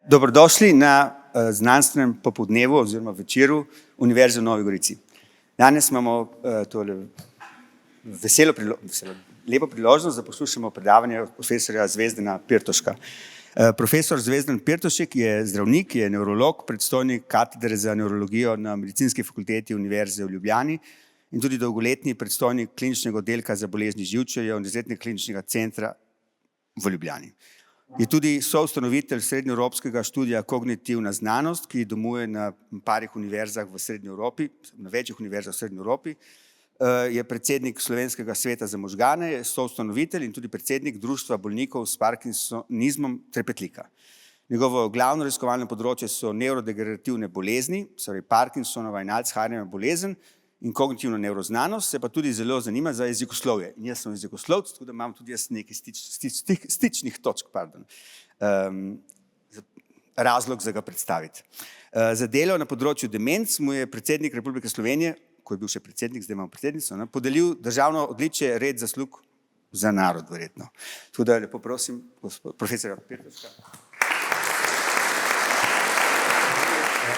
Dobrodošli na znanstvenem popoldnevu oziroma večeru Univerze v Novi Gorici. Danes imamo tole lepo priložnost, da poslušamo predavanje profesorja Zvezdana Pirtoška. Profesor Zvezdan Pirtošek je zdravnik, je nevrolog, predstojnik katedre za nevrologijo na Medicinski fakulteti Univerze v Ljubljani in tudi dolgoletni predstojnik kliničnega oddelka za bolezni živčevja Univerzitetnega kliničnega centra v Ljubljani. Je tudi soustanovitelj srednjeevropskega študija Kognitivna znanost, ki domuje na parih univerzah v Srednji Evropi, na večjih univerzah v Srednji Evropi. Je predsednik Slovenskega sveta za možgane, je soustanovitelj in tudi predsednik Društva bolnikov s parkinsonizmom Trepetlika. Njegovo glavno raziskovalno področje so nevrodegenerativne bolezni, torej Parkinsonova in Alzheimerjeva bolezen, in kognitivna nevroznanost, se pa tudi zelo zanima za jezikoslovje. In jaz sem jezikoslovec, tako da imam tudi jaz nekaj stičnih točk, razlog za ga predstaviti. Za delo na področju demenc mu je predsednik Republike Slovenije, ko je bil še predsednik, zdaj imamo predsednico, podelil državno odličje Red zaslug za narod, verjetno. Tako da lepo prosim, profesorja Pirtoška.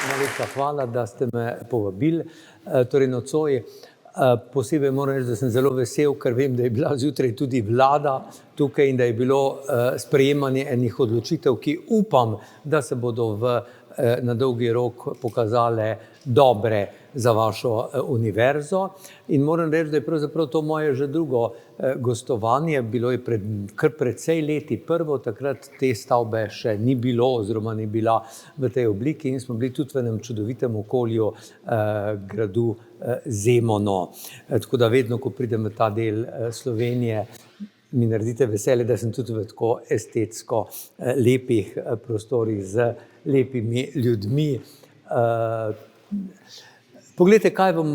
Najlepša hvala, da ste me povabili. Torej nocoj posebej moram reči, da sem zelo vesel, ker vem, da je bila zjutraj tudi vlada tukaj in da je bilo sprejemanje enih odločitev, ki upam, da se bodo na dolgi rok pokazale dobre za vašo univerzo. In moram reči, da je pravzaprav to moje že drugo gostovanje, bilo je kar precej leti prvo, takrat te stavbe še ni bilo oziroma ni bila v tej obliki in smo bili tudi v enem čudovitem okolju gradu Zemono. Tako da vedno, ko pridem v ta del Slovenije, mi naredite veselje, da sem tudi v tako estetsko lepih prostorih z lepimi ljudmi. Poglejte, kaj vam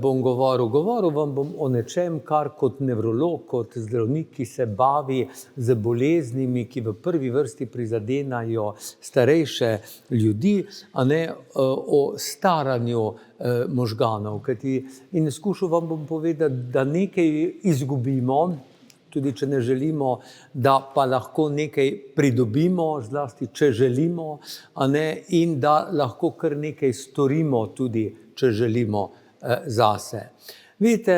bom govoril. Govoril vam bom o nečem, kar kot nevrolog, kot zdravnik, ki se bavi z boleznimi, ki v prvi vrsti prizadenajo starejše ljudi, a ne o staranju možganov. In skušal vam bom povedati, da nekaj izgubimo, tudi če ne želimo, da pa lahko nekaj pridobimo, zlasti če želimo, a ne, in da lahko kar nekaj storimo tudi, če želimo zase. Vidite,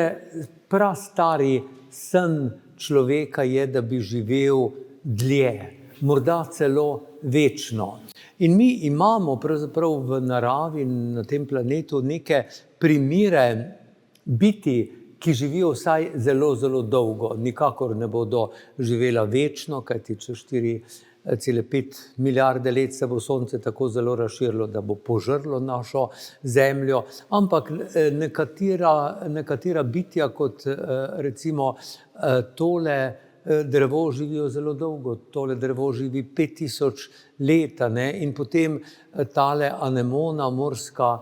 prastari sen človeka je, da bi živel dlje, morda celo večno. In mi imamo pravzaprav v naravi, na tem planetu, neke primere biti, ki živijo vsaj zelo, zelo dolgo. Nikakor ne bodo živela večno, kajti čez 4,5 milijarde let se bo Sonce tako zelo razširilo, da bo požrlo našo Zemljo. Ampak nekatera bitja, kot recimo tole drevo, živijo zelo dolgo. Tole drevo živi 5000 let, in potem tale anemona, morska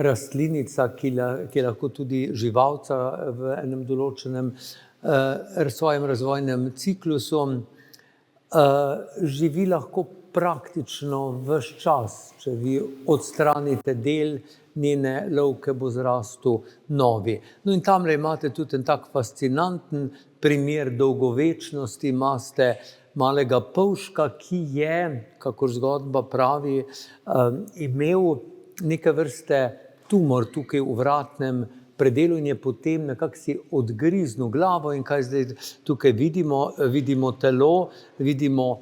rastlinica, ki je lahko tudi živalca v enem določenem svojem razvojnem ciklusu, živi lahko praktično ves čas. Če vi odstranite del njene lovke, bo zrastel novi. No in tamle imate tudi en tak fascinanten primer dolgovečnosti. Imate malega polžka, ki je, kakor zgodba pravi, imel neke vrste tumor tukaj v vratnem predelu in je potem nekako si odgriznil glavo. In kaj zdaj tukaj vidimo? Vidimo telo, vidimo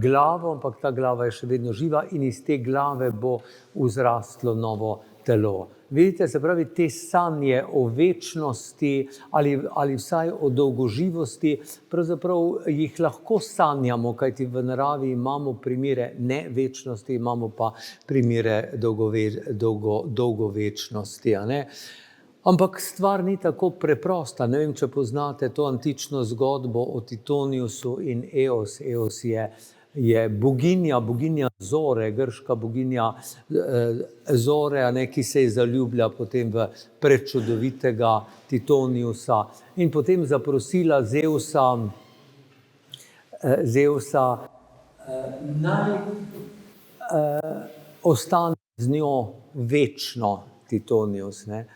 glavo, ampak ta glava je še vedno živa in iz te glave bo vzrastlo novo telo. Vidite, se pravi, te sanje o večnosti ali vsaj o dolgoživosti, pravzaprav jih lahko sanjamo, kajti v naravi imamo primere nevečnosti, imamo pa primere dolgovečnosti, a ne. Ampak stvar ni tako preprosta. Ne vem, če poznate to antično zgodbo o Titoniusu in Eos. Eos je boginja Zore, grška boginja Zore, ki se je zaljublja potem v prečudovitega Titoniusa in potem zaprosila Zevsa, naj ostane z njo večno Titonius, ne.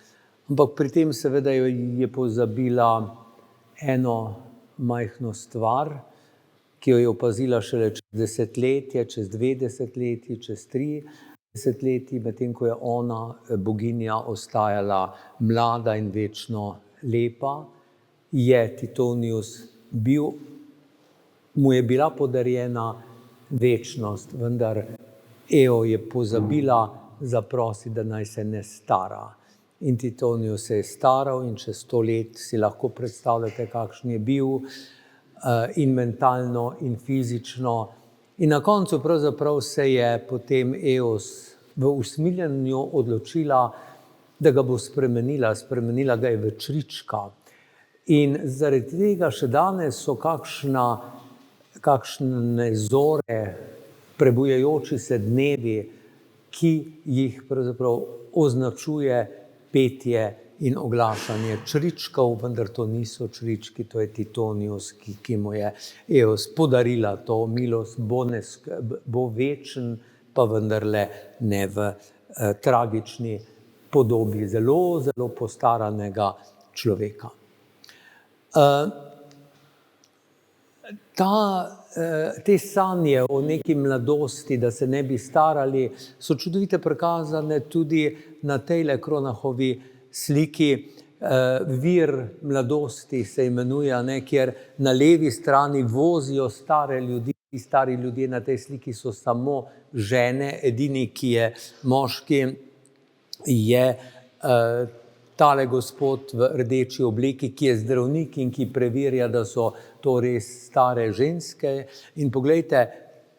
Ampak pri tem seveda je pozabila eno majhno stvar, ki jo je opazila šele čez desetletje, čez 2 desetletji, čez 3 desetletji, medtem ko je ona, boginja, ostajala mlada in večno lepa, je Titonius mu je bila podarjena večnost, vendar Eo je pozabila zaprositi, da naj se ne stara. In Titonius se je staral in čez 100 let si lahko predstavljate, kakšen je bil, in mentalno in fizično. In na koncu pravzaprav se je potem Eos v usmiljenju odločila, da ga bo spremenila. Spremenila ga je v črička. In zaradi tega še danes so kakšne zore, prebujajoči se dnevi, ki jih pravzaprav označuje petje in oglašanje čričkov, vendar to niso črički, to je Titonius, ki mu je Eos podarila to milost, bo večen, pa vendarle ne v tragični podobi zelo, zelo postaranega človeka. Te sanje o neki mladosti, da se ne bi starali, so čudovite prikazane tudi na tejle Kronachovi sliki. Vir mladosti se imenuje, kjer na levi strani vozijo stare ljudi. Stari ljudje na tej sliki so samo žene, edini, ki je moški, je tale gospod v rdeči obleki, ki je zdravnik in ki preverja, da so to res stare ženske. In poglejte,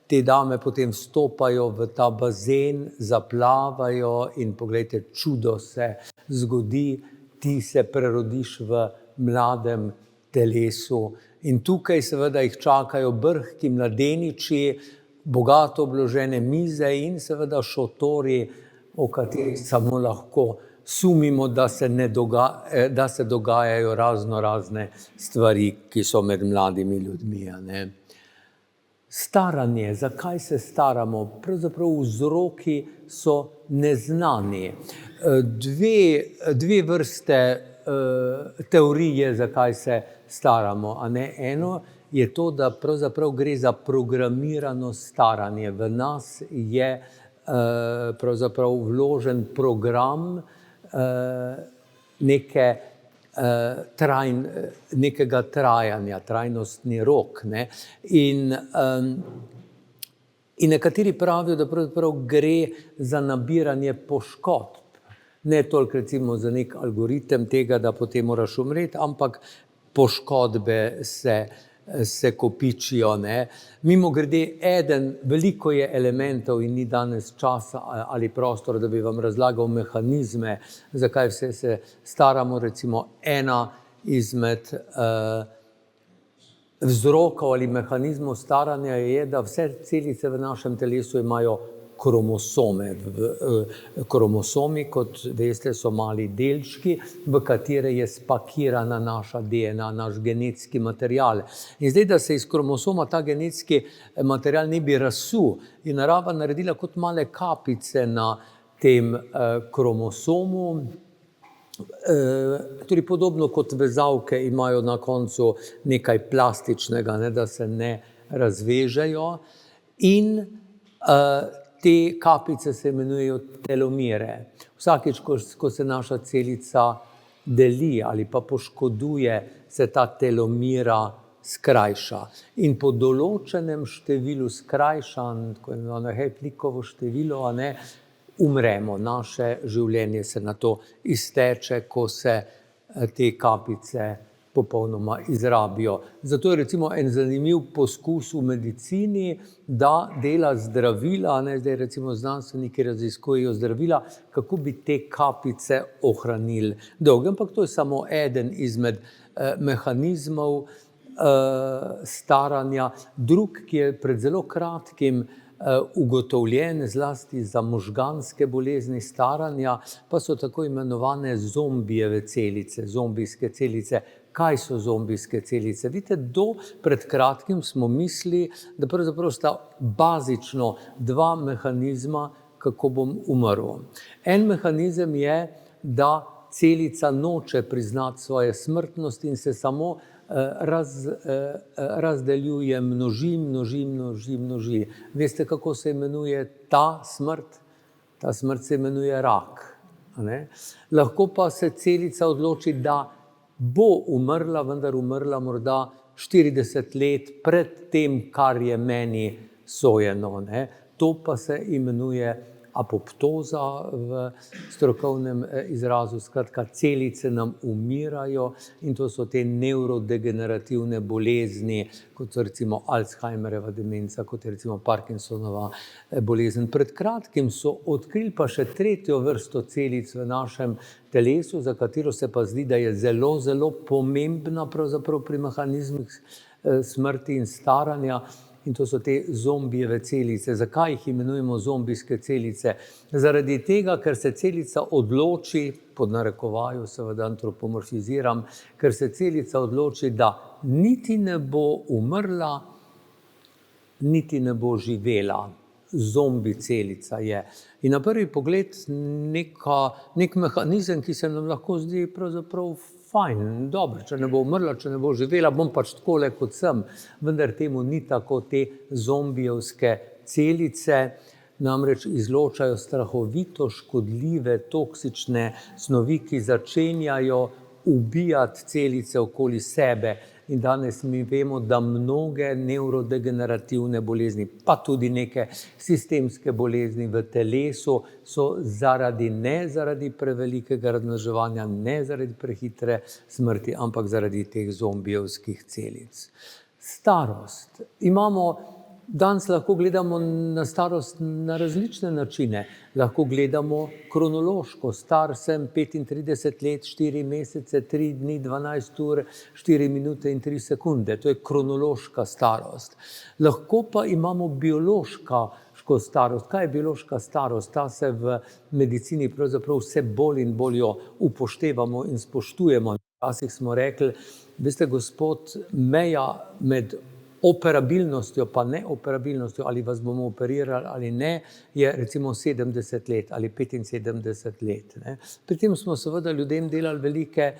te dame potem vstopajo v ta bazen, zaplavajo in poglejte, čudo se zgodi, ti se prerodiš v mladem telesu. In tukaj seveda jih čakajo brhki mladeniči, bogato obložene mize in seveda šotori, o katerih samo lahko sumimo, da se dogajajo razne stvari, ki so med mladimi ljudmi. Staranje, zakaj se staramo? Pravzaprav vzroki so neznani. Dve vrste teorije, zakaj se staramo. Eno je to, da pravzaprav gre za programirano staranje. V nas je pravzaprav vložen program nekega trajanja, trajnostni rok. In nekateri pravijo, da pravzaprav gre za nabiranje poškodb. Ne toliko recimo za nek algoritem tega, da potem moraš umreti, ampak poškodbe se kopičijo. Mimogrede, veliko je elementov in ni danes časa ali prostor, da bi vam razlagal mehanizme, zakaj vse se staramo. Recimo ena izmed vzrokov ali mehanizmov staranja je, da vse celice v našem telesu imajo kromosome. Kromosomi, kot veste, so mali delčki, v katere je spakirana naša DNA, naš genetski material. In zdaj, da se iz kromosoma ta genetski material ne bi razsul, je narava naredila kot male kapice na tem kromosomu. Tudi podobno kot vezavke imajo na koncu nekaj plastičnega, da se ne razvežejo. In te kapice se imenujejo telomere. Vsakič, ko se naša celica deli ali pa poškoduje, se ta telomera skrajša. In po določenem številu skrajšanj, ko je Haplikovo število, umremo. Naše življenje se na to izteče, ko se te kapice popolnoma izrabijo. Zato je recimo en zanimiv poskus v medicini, da dela zdravila, zdaj recimo znanstveniki raziskujejo zdravila, kako bi te kapice ohranili dolgo. Ampak to je samo eden izmed mehanizmov staranja. Drug, ki je pred zelo kratkim ugotovljen, zlasti za možganske bolezni staranja, pa so tako imenovane zombijeve celice, zombijske celice. Kaj so zombijske celice? Vidite, pred kratkim smo mislili, da pravzaprav sta bazično dva mehanizma, kako bom umrl. En mehanizem je, da celica noče priznati svoje smrtnosti in se samo razdeljuje, množi. Veste, kako se imenuje ta smrt? Ta smrt se imenuje rak. Ne? Lahko pa se celica odloči, da bo umrla, vendar umrla morda 40 let pred tem, kar je meni sojeno. Ne? To pa se imenuje apoptoza v strokovnem izrazu. Skratka, celice nam umirajo in to so te nevrodegenerativne bolezni, kot so recimo Alzheimerjeva demenca, kot je recimo Parkinsonova bolezen. Pred kratkim so odkrili pa še tretjo vrsto celic v našem telesu, za katero se pa zdi, da je zelo, zelo pomembna pravzaprav pri mehanizmih smrti in staranja. In to so te zombijeve celice. Zakaj jih imenujemo zombijske celice? Zaradi tega, ker se celica odloči, pod narekovaju seveda antropomorfiziram, ker se celica odloči, da niti ne bo umrla, niti ne bo živela. Zombi celica je. In na prvi pogled nek mehanizem, ki se nam lahko zdi pravzaprav fajn, dobro, če ne bo umrla, če ne bo živela, bom pač takole kot sem. Vendar temu ni tako. Te zombijevske celice namreč izločajo strahovito škodljive, toksične snovi, ki začenjajo ubijati celice okoli sebe. In danes mi vemo, da mnoge nevrodegenerativne bolezni, pa tudi neke sistemske bolezni v telesu so ne zaradi prevelikega razmnoževanja, ne zaradi prehitre smrti, ampak zaradi teh zombijevskih celic. Starost. Danes lahko gledamo na starost na različne načine. Lahko gledamo kronološko. Star sem 35 let, 4 mesece, 3 dni, 12 ur, 4 minute in 3 sekunde. To je kronološka starost. Lahko pa imamo biološko starost. Kaj je biološka starost? Ta se v medicini pravzaprav vse bolj in bolj jo upoštevamo in spoštujemo. Včasih smo rekli, veste, gospod, meja med operabilnostjo pa neoperabilnostjo, ali vas bomo operirali ali ne, je recimo 70 let ali 75 let. Ne. Pri tem smo seveda ljudem delali velike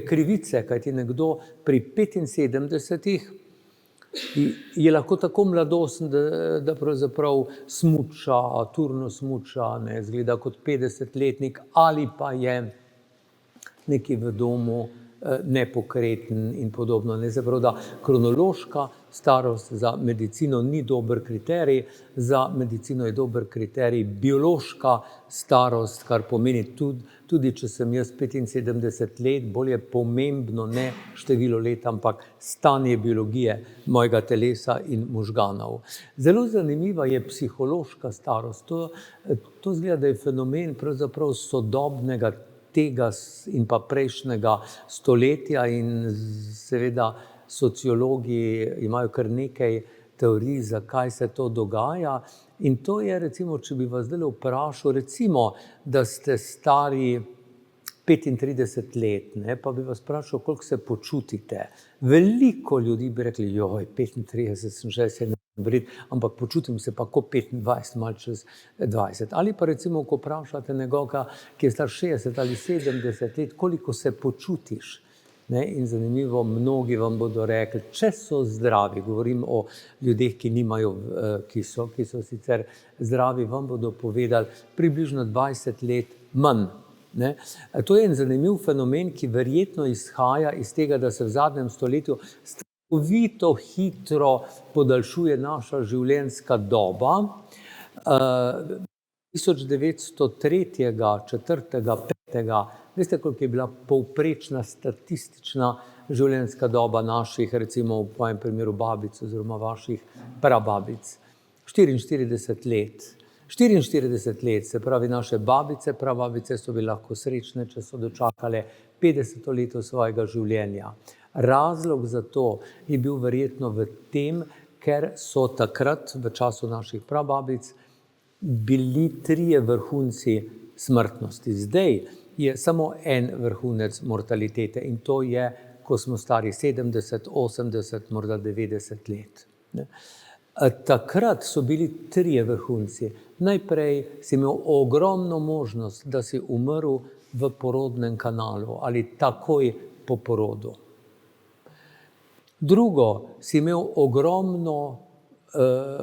krivice, kajti nekdo pri 75 je lahko tako mladosten, da pravzaprav smuča, turno smuča, ne, izgleda kot 50-letnik, ali pa je nekje v domu nepokreten in podobno. Ne, se pravi, da kronološka starost za medicino ni dober kriterij, za medicino je dober kriterij biološka starost, kar pomeni tudi če sem jaz 75 let, bolj je pomembno ne število let, ampak stanje biologije mojega telesa in možganov. Zelo zanimiva je psihološka starost. To zgleda, da je fenomen pravzaprav sodobnega tega in pa prejšnjega stoletja in seveda sociologi imajo kar nekaj teorij, zakaj se to dogaja. In to je recimo, če bi vas zdaj vprašal, recimo, da ste stari 35 let, ne, pa bi vas vprašal, koliko se počutite. Veliko ljudi bi rekli, 35 sem že se vred, ampak počutim se pa kot 25, malo čez 20. Ali pa recimo, ko vprašate nekoga, ki je star 60 ali 70 let, koliko se počutiš. Ne? In zanimivo, mnogi vam bodo rekli, če so zdravi, govorim o ljudeh, ki so sicer zdravi, vam bodo povedali približno 20 let manj. Ne? To je en zanimiv fenomen, ki verjetno izhaja iz tega, da se v zadnjem stoletju strahovito hitro podaljšuje naša življenjska doba. 1903, 4., 5. Veste, koliko je bila povprečna statistična življenjska doba naših, recimo v mojem primeru babic oziroma vaših prababic? 44 let. 44 let, se pravi, naše babice, prababice so bile lahko srečne, če so dočakale 50 leto svojega življenja. Razlog za to je bil verjetno v tem, ker so takrat, v času naših prababic, bili 3 vrhunci smrtnosti. Zdaj je samo en vrhunec mortalitete in to je, ko smo stari 70, 80, morda 90 let. Takrat so bili 3 vrhunci. Najprej si imel ogromno možnost, da si umrl v porodnem kanalu ali takoj po porodu. Drugo, si imel ogromno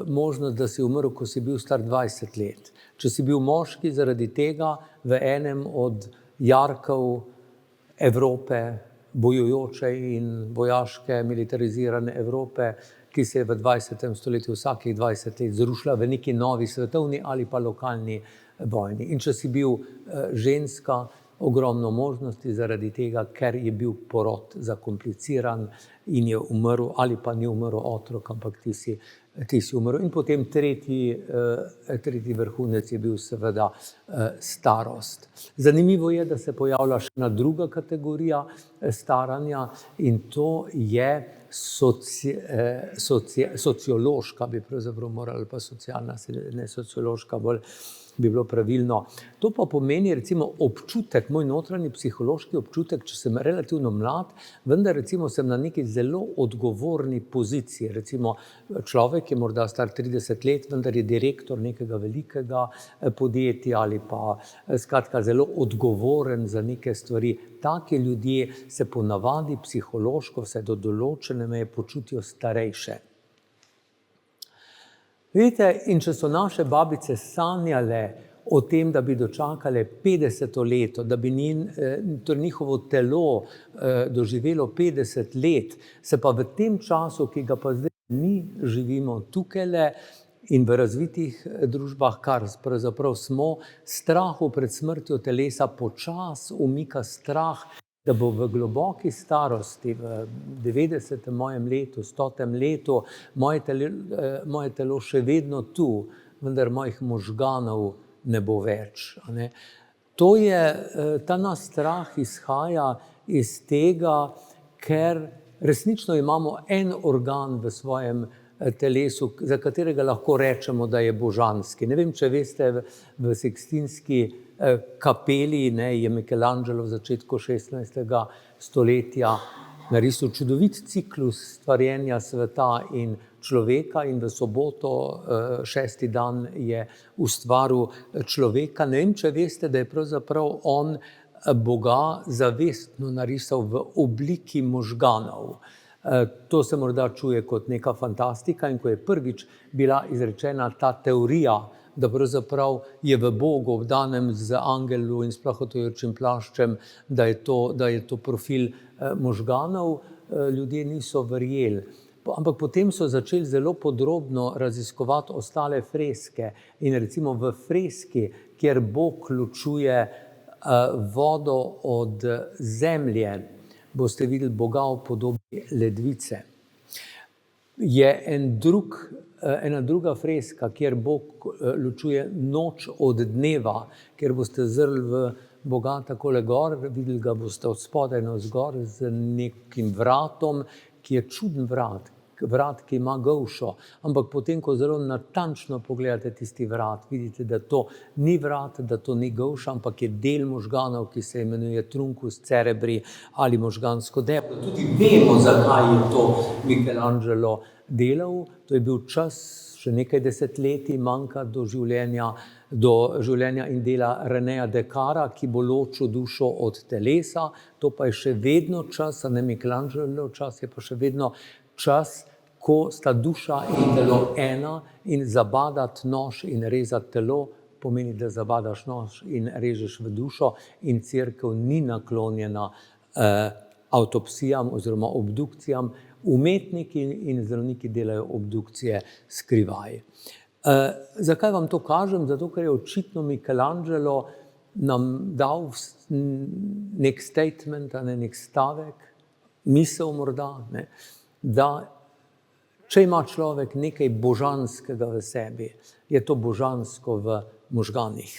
možnost, da si umrl, ko si bil star 20 let. Če si bil moški, zaradi tega v enem od jarkov Evrope, bojujoče in vojaške militarizirane Evrope, ki se je v 20. stoletju vsakih 20 let zrušila v neki novi svetovni ali pa lokalni vojni. In če si bil ženska, ogromno možnosti zaradi tega, ker je bil porod zakompliciran in je umrl, ali pa ni umrl otrok, ampak ti si umrl. In potem tretji vrhunec je bil seveda starost. Zanimivo je, da se pojavlja še ena druga kategorija staranja in to je sociološka, bi pravzaprav morala, pa socialna, ne sociološka, bolj bi bilo pravilno. To pa pomeni recimo občutek, moj notranji psihološki občutek, če sem relativno mlad, vendar recimo sem na neki zelo odgovorni poziciji. Recimo človek je morda star 30 let, vendar je direktor nekega velikega podjetja ali pa skratka zelo odgovoren za neke stvari. Taki ljudje se ponavadi psihološko vse do določene meje počutijo starejše. Vidite, in če so naše babice sanjale o tem, da bi dočakale 50. leto, da bi njihovo telo doživelo 50 let, se pa v tem času, ki ga pa zdaj mi živimo tukajle in v razvitih družbah, kar pravzaprav smo, strahu pred smrtjo telesa počasi umika strah, da bo v globoki starosti, v 90. mojem letu, 100. letu, moje telo še vedno tu, vendar mojih možganov ne bo več. Ta naš strah izhaja iz tega, ker resnično imamo en organ v svojem telesu, za katerega lahko rečemo, da je božanski. Ne vem, če veste, v Sikstinski kapeli je Michelangelo v začetku 16. stoletja narisal čudovit ciklus stvarjenja sveta in človeka in v soboto, 6. dan, je ustvaril človeka. Ne vem, če veste, da je pravzaprav on Boga zavestno narisal v obliki možganov. To se morda čuje kot neka fantastika in ko je prvič bila izrečena ta teorija, da pravzaprav je v Bogu obdanem z angelu in splahotujočim plaščem, da je to profil možganov, ljudje niso verjeli. Ampak potem so začeli zelo podrobno raziskovati ostale freske in recimo v freski, kjer Bog ločuje vodo od zemlje, boste videli Boga v podobi ledvice. Je ena druga freska, kjer Bog ločuje noč od dneva, kjer boste zrli v Boga takole gor, videli ga boste od spodaj navzgor z nekim vratom, ki je čuden vrat, ki ima golšo, ampak potem, ko zelo natančno pogledate tisti vrat, vidite, da to ni vrat, da to ni golša, ampak je del možganov, ki se imenuje truncus cerebri ali možgansko deblo. Tudi vemo, zakaj je to Michelangelo delal. To je bil čas, še nekaj desetletij manjka do življenja in dela Renéa Descartesa, ki bo ločil dušo od telesa. To pa je še vedno čas, a ne Michelangelo čas, je pa še vedno čas, ko sta duša in telo ena in zabadati nož in rezati telo pomeni, da zabadaš nož in režeš v dušo in cerkev ni naklonjena avtopsijam oziroma obdukcijam. Umetniki in zdravniki delajo obdukcije skrivaj. Zakaj vam to kažem? Zato, ker je očitno Michelangelo nam dal nek statement, nek stavek, misel morda, da če ima človek nekaj božanskega v sebi, je to božansko v možganih.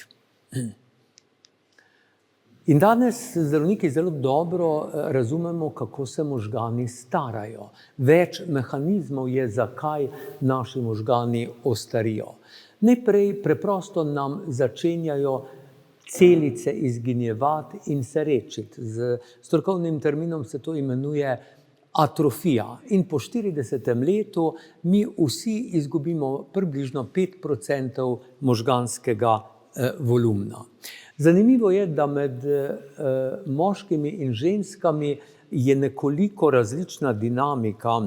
In danes zdravniki zelo dobro razumemo, kako se možgani starajo. Več mehanizmov je, zakaj naši možgani ostarijo. Najprej preprosto nam začenjajo celice izginjevati in se redčiti. Z strokovnim terminom se to imenuje atrofija. In po 40. letu mi vsi izgubimo približno 5% možganskega volumna. Zanimivo je, da med moškimi in ženskami je nekoliko različna dinamika,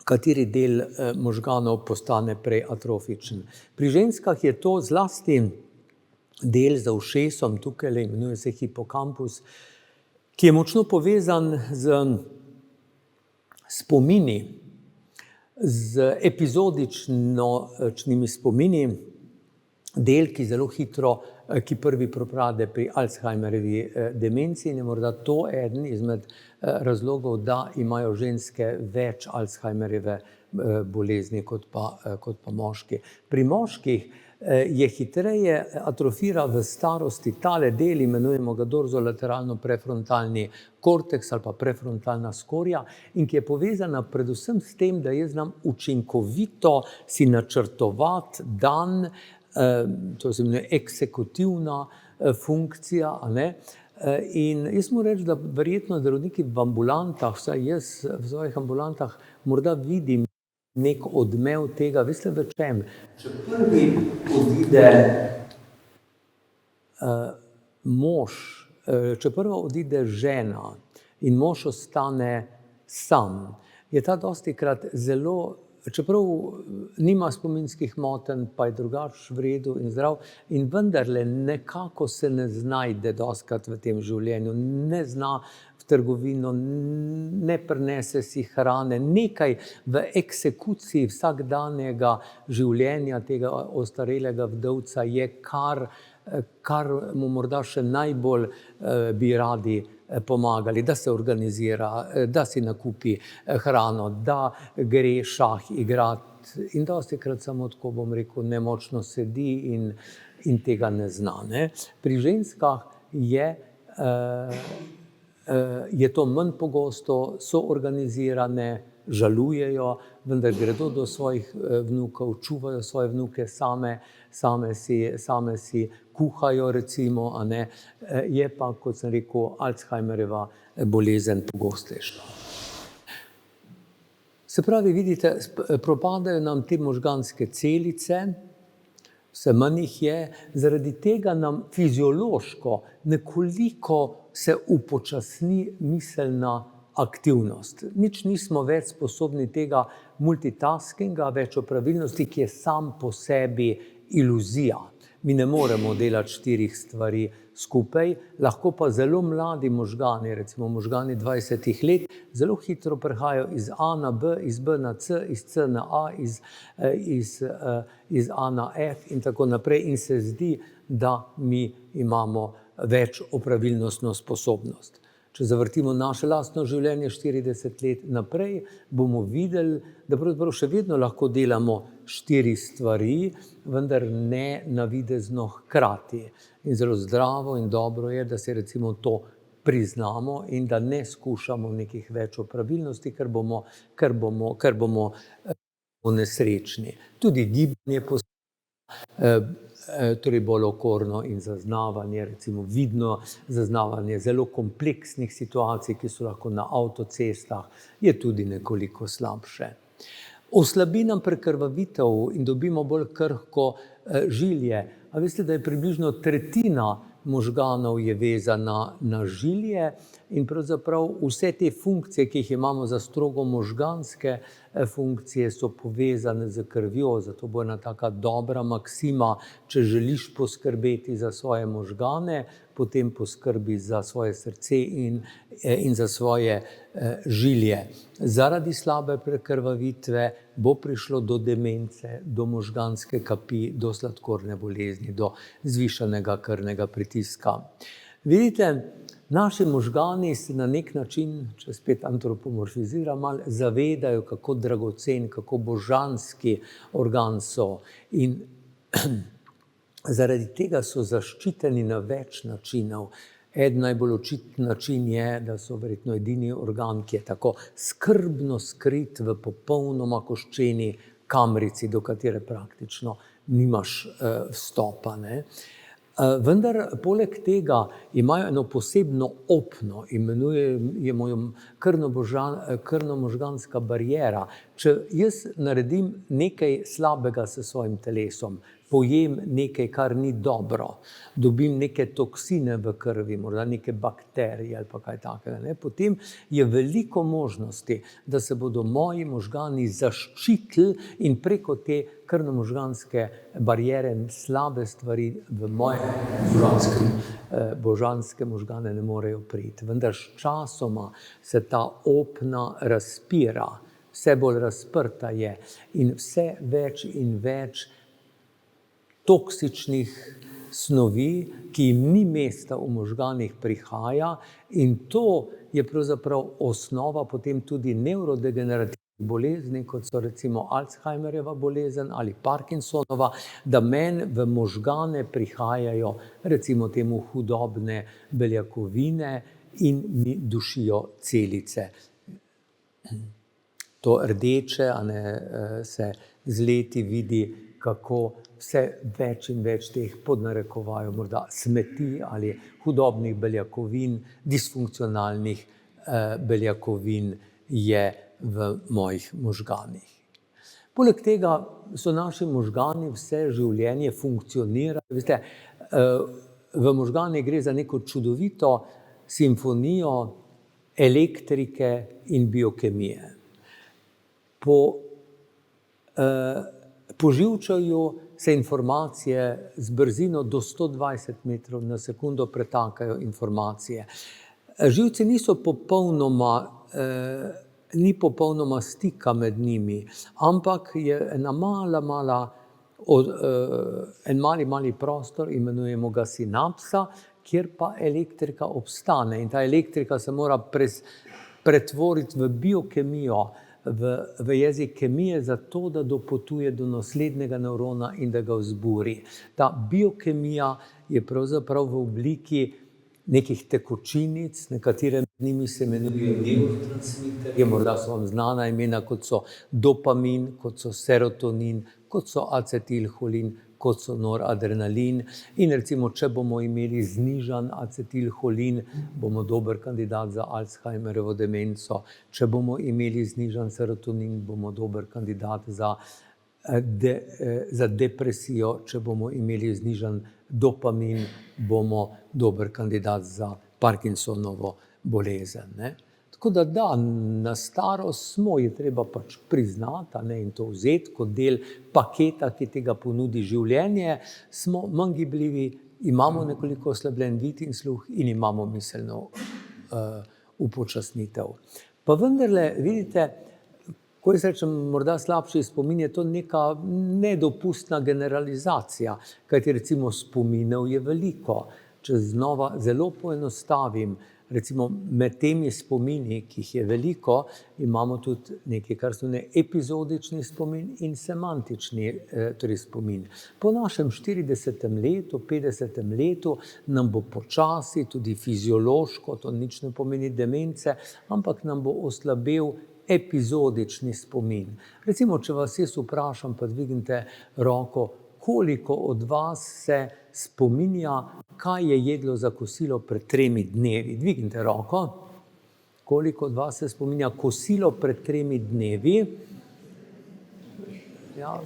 kateri del možganov postane prej atrofičen. Pri ženskah je to zlasti del za ušesom, tukaj imenuje se hipokampus, ki je močno povezan z spomini, z epizodičnimi spomini, del, ki zelo hitro, ki prvi propade pri Alzheimerjevi demenciji, in je morda to eden izmed razlogov, da imajo ženske več Alzheimerjeve bolezni kot pa moški. Pri moških je hitreje atrofira v starosti tale del, imenujemo ga dorzolateralno prefrontalni korteks ali pa prefrontalna skorja, in ki je povezana predvsem s tem, da jaz znam učinkovito si načrtovati dan, to se imenuje eksekutivna funkcija, a ne. In jaz moram reči, da verjetno zdravniki v ambulantah, vsaj jaz v svojih ambulantah, morda vidim nek odmev tega, veste v čem? Če prvi odide mož, če prva odide žena in mož ostane sam, je ta dostikrat zelo, čeprav nima spominskih motenj, pa je drugače v redu in zdrav, in vendarle nekako se ne znajde dostikrat v tem življenju, ne zna v trgovino, ne prinese si hrane, nekaj v eksekuciji vsakdanjega življenja tega ostarelega vdovca je, kar mu morda še najbolj bi radi pomagali, da se organizira, da si nakupi hrano, da gre šah igrati, in dostikrat samo tako, bom rekel, nemočno sedi in tega ne zna, ne. Pri ženskah je to manj pogosto, so organizirane, žalujejo, vendar gredo do svojih vnukov, čuvajo svoje vnuke, same si kuhajo, recimo, a ne. Je pa, kot sem rekel, Alzheimerjeva bolezen pogostejša. Se pravi, vidite, propadajo nam te možganske celice, vse manj jih je, zaradi tega nam fiziološko nekoliko se upočasni miselna aktivnost. Nič nismo več sposobni tega multitaskinga, več opravilnosti, ki je sam po sebi iluzija. Mi ne moremo delati 4 stvari skupaj, lahko pa zelo mladi možgani, recimo možgani 20 let, zelo hitro prehajajo iz A na B, iz B na C, iz C na A, iz A na F in tako naprej. In se zdi, da mi imamo več opravilnostno sposobnost. Če zavrtimo naše lastno življenje 40 let naprej, bomo videli, da pravzaprav še vedno lahko delamo 4 stvari, vendar ne navidezno hkrati. In zelo zdravo in dobro je, da se recimo to priznamo in da ne skušamo nekih več opravilnosti, ker bomo nesrečni. Tudi gibanje torej bolj okorno in zaznavanje, recimo vidno zaznavanje zelo kompleksnih situacij, ki so lahko na avtocestah, je tudi nekoliko slabše. Oslabi nam prekrvavitev in dobimo bolj krhko žilje. A veste, da je približno tretjina možganov je vezana na žilje in pravzaprav vse te funkcije, ki jih imamo za strogo možganske funkcije, so povezane z krvjo, zato bo ena taka dobra maksima, če želiš poskrbeti za svoje možgane, potem poskrbi za svoje srce in za svoje žilje. Zaradi slabe prekrvavitve bo prišlo do demence, do možganske kapi, do sladkorne bolezni, do zvišanega krvnega pritiska. Vidite, naši možgani se na nek način, če spet antropomorfiziram, malo zavedajo, kako dragocen, kako božanski organ so. In zaradi tega so zaščiteni na več načinov. Eden najbolj očiten način je, da so verjetno edini organ, ki je tako skrbno skrit v popolnoma koščeni kamrici, do katere praktično nimaš vstopa, ne. Vendar poleg tega imajo eno posebno opno, imenujemo jo krvno-možganska bariera. Če jaz naredim nekaj slabega s svojim telesom, pojem nekaj, kar ni dobro, dobim neke toksine v krvi, morda neke bakterije ali pa kaj takega, ne, potem je veliko možnosti, da se bodo moji možgani zaščitili in preko te krvno-možganske bariere slabe stvari v moje božanske možgane ne morejo priti. Vendar s časoma se ta opna razpira, vse bolj razprta je in vse več in več toksičnih snovi, ki jim ni mesta v možganih, prihaja, in to je pravzaprav osnova potem tudi nevrodegenerativnih bolezni, kot so recimo Alzheimerjeva bolezen ali Parkinsonova, da meni v možgane prihajajo recimo temu hudobne beljakovine in mi dušijo celice. To rdeče, se z leti vidi, kako vse več in več teh podnarekovajo morda smeti ali hudobnih beljakovin, disfunkcionalnih beljakovin je v mojih možganih. Poleg tega so naši možgani vse življenje funkcionirajo. Veste, v možganih gre za neko čudovito simfonijo elektrike in biokemije. Po živčevju se informacije z brzino do 120 metrov na sekundo pretakajo informacije. Živci ni popolnoma stika med njimi, ampak je en mali prostor, imenujemo ga sinapsa, kjer pa elektrika obstane. In ta elektrika se mora pretvoriti v biokemijo, v jezik kemije, zato da dopotuje do naslednjega nevrona in da ga vzburi. Ta biokemija je pravzaprav v obliki nekih tekočinic, nekatere med njimi se imenujejo nevrotransmiterji, morda so vam znana imena, kot so dopamin, kot so serotonin, kot so acetilholin, kot so noradrenalin. In recimo, če bomo imeli znižan acetilholin, bomo dober kandidat za Alzheimerjevo demenco. Če bomo imeli znižan serotonin, bomo dober kandidat za depresijo. Če bomo imeli znižan dopamin, bomo dober kandidat za Parkinsonovo bolezen, ne. Tako da, na starost je treba pač priznati, in to vzeti kot del paketa, ki tega ponudi življenje, smo manj gibljivi, imamo nekoliko oslabljen vid in sluh in imamo miselno upočasnitev. Pa vendarle, vidite, ko jaz rečem, morda slabši spomin, je to neka nedopustna generalizacija, kajti recimo spominov je veliko. Če znova zelo poenostavim, recimo med temi spomini, ki jih je veliko, imamo tudi nekaj, kar se imenuje epizodični spomin in semantični spomin. Po našem 40. letu, 50. letu nam bo počasi, tudi fiziološko, to nič ne pomeni demence, ampak nam bo oslabel epizodični spomin. Recimo, če vas jaz vprašam, pa dvignite roko, koliko od vas se spominja, kaj je jedlo za kosilo pred 3 dnevi? Dvignite roko. Koliko od vas se spominja kosilo pred 3 dnevi? Ja,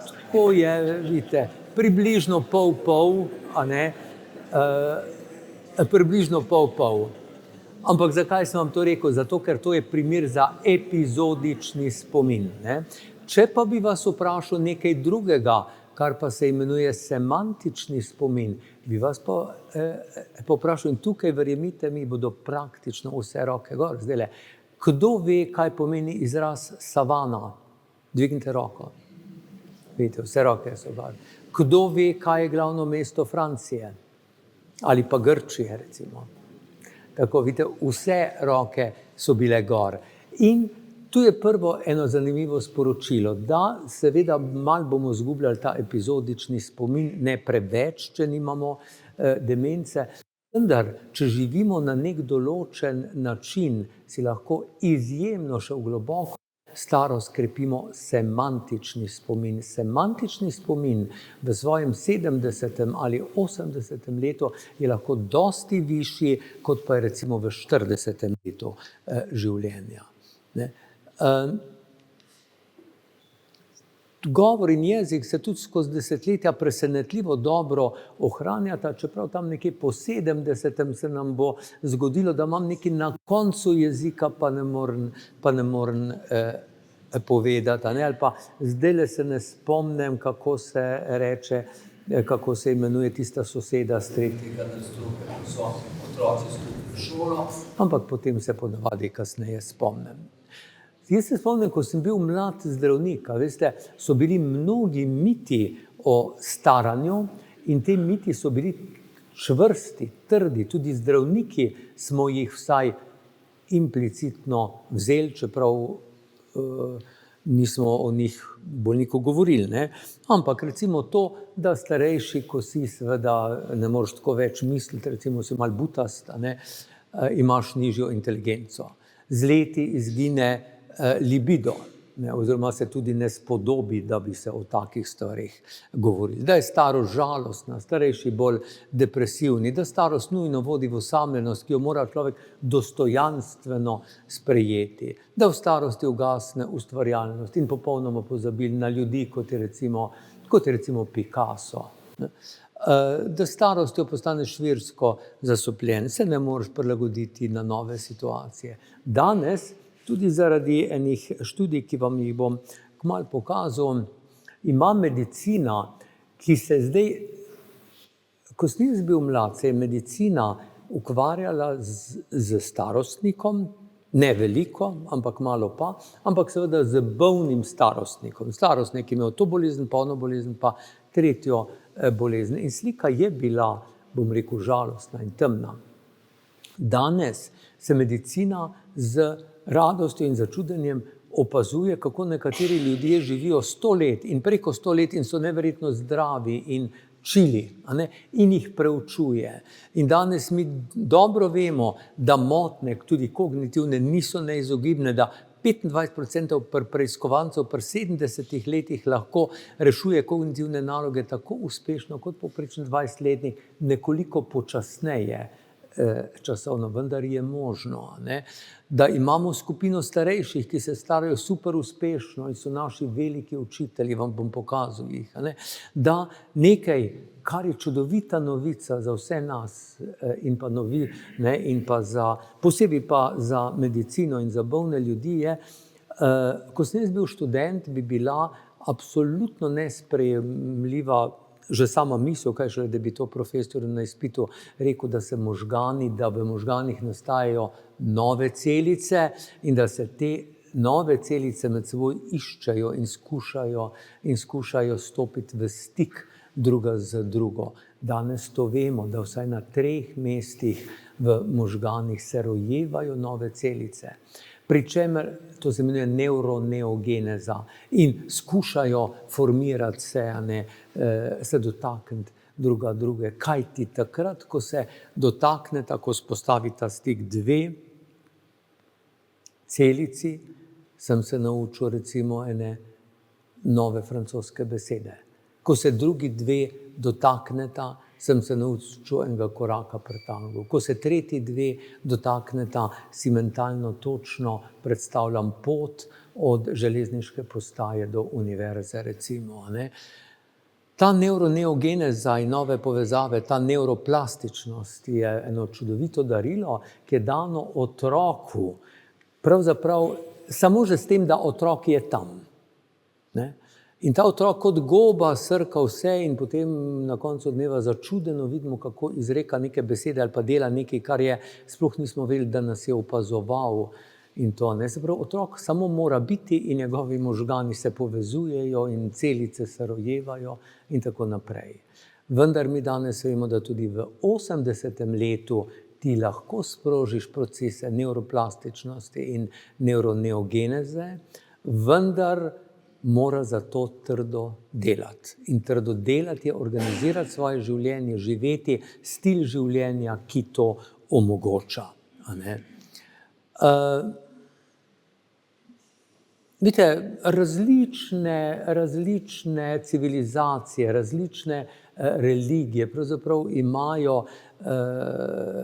tako je, vidite, približno pol, približno pol. Ampak zakaj sem vam to rekel? Zato, ker to je primer za epizodični spomin, ne? Če pa bi vas vprašal nekaj drugega, kar pa se imenuje semantični spomin, bi vas pa povprašal, in tukaj, verjemite mi, bodo praktično vse roke gor. Zdajle, kdo ve, kaj pomeni izraz savana? Dvignite roko. Vidite, vse roke so gor. Kdo ve, kaj je glavno mesto Francije? Ali pa Grčije, recimo. Tako, vidite, vse roke so bile gor. In tu je prvo eno zanimivo sporočilo, da seveda malo bomo izgubljali ta epizodični spomin, ne preveč, če nimamo demence, vendar, če živimo na nek določen način, si lahko izjemno še v globoko starost krepimo semantični spomin. Semantični spomin v svojem 70. ali 80. letu je lahko dosti višji, kot pa je recimo v 40. letu življenja, ne. govor in jezik se tudi skozi desetletja presenetljivo dobro ohranjata, čeprav tam nekje po 70. se nam bo zgodilo, da imam nekaj na koncu jezika, pa ne morem povedati, ali pa zdajle se ne spomnim, kako se reče, kako se imenuje tista soseda z 3. nadstropja, ko so otroci skupaj v šolo, ampak potem se ponavadi kasneje spomnim. Jaz se spomnim, ko sem bil mlad zdravnik, veste, so bili mnogi miti o staranju in te miti so bili čvrsti, trdi, tudi zdravniki smo jih vsaj implicitno vzeli, čeprav nismo o njih bolniku govorili, ne? Ampak recimo to, da starejši, ko si seveda ne moreš tako več misliti, recimo si malo butast, imaš nižjo inteligenco. Z leti izgine libido, oziroma se tudi ne spodobi, da bi se o takih stvarih govorili. Da je starost žalostna, starejši bolj depresivni, da starost nujno vodi v osamljenost, ki jo mora človek dostojanstveno sprejeti, da v starosti ugasne ustvarjalnost in popolnoma pozabili na ljudi, kot je recimo Picasso. Da starostjo postaneš virsko zasopljen, se ne moreš prilagoditi na nove situacije. Danes, tudi zaradi enih študij, ki vam jih bom kmalu pokazal, ima medicina, ki se zdaj, ko sem jaz bil mlad, se je medicina ukvarjala z starostnikom, ne veliko, ampak malo pa, ampak seveda z bolnim starostnikom. Starostnik je imel to bolezen, pa ono bolezen, pa tretjo bolezen. In slika je bila, bom rekel, žalostna in temna. Danes se medicina z radostjo in začudenjem opazuje, kako nekateri ljudje živijo 100 let in preko 100 let in so neverjetno zdravi in čili, in jih preučuje. In danes mi dobro vemo, da motnje, tudi kognitivne, niso neizogibne, da 25% preiskovancev pri 70 letih lahko rešuje kognitivne naloge tako uspešno kot povprečen 20-letnik, nekoliko počasneje časovno, vendar je možno, da imamo skupino starejših, ki se starajo super uspešno in so naši veliki učitelji, vam bom pokazal jih, da nekaj, kar je čudovita novica za vse nas in pa posebej pa za medicino in za bolne ljudi je, ko sem jaz bil študent, bi bila absolutno nesprejemljiva že sama misel, kaj šele, da bi to profesor na izpitu rekel, da v možganih nastajajo nove celice in da se te nove celice med seboj iščejo in skušajo stopiti v stik druga z drugo. Danes to vemo, da vsaj na 3 mestih v možganih se rojevajo nove celice. Pričemer, to se imenuje neuroneogeneza in skušajo formirati se dotakniti druge. Kaj ti takrat, ko se dotakneta, ko spostavita stik 2 celici, sem se naučil recimo ene nove francoske besede. Ko se drugi 2 dotakneta, sem se naučil enega koraka pri tangu. Ko se tretji 2 dotakneta, si mentalno točno predstavljam pot od železniške postaje do univerze, recimo. Ta neuroneogeneza in nove povezave, ta neuroplastičnost je eno čudovito darilo, ki je dano otroku, pravzaprav samo že s tem, da otrok je tam. In ta otrok kot goba srka vse in potem na koncu dneva začudeno vidimo, kako izreka neke besede ali pa dela nekaj, kar sploh nismo vedeli, da nas je opazoval. In to, se pravi, otrok samo mora biti in njegovi možgani se povezujejo in celice se rojevajo in tako naprej. Vendar mi danes vemo, da tudi v 80. letu ti lahko sprožiš procese neuroplastičnosti in neuroneogeneze, vendar mora za to trdo delati. In trdo delati je organizirati svoje življenje, živeti stil življenja, ki to omogoča. Vidite, različne civilizacije, različne religije pravzaprav imajo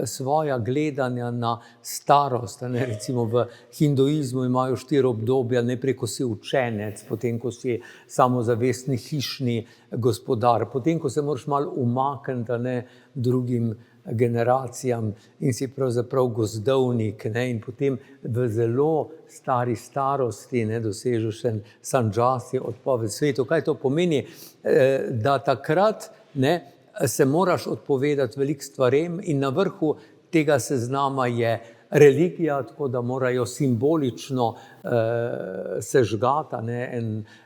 svoja gledanja na starost. Recimo v hinduizmu imajo 4 obdobja, najprej, ko si učenec, potem, ko si samozavestni hišni gospodar, potem, ko se moraš malo umakniti drugim generacijam in si pravzaprav gozdovnik, in potem v zelo stari starosti dosežeš en sanjasi, odpoved svetu. Kaj to pomeni? Da takrat se moraš odpovedati veliko stvarem in na vrhu tega seznama je religija, tako da morajo simbolično sežgati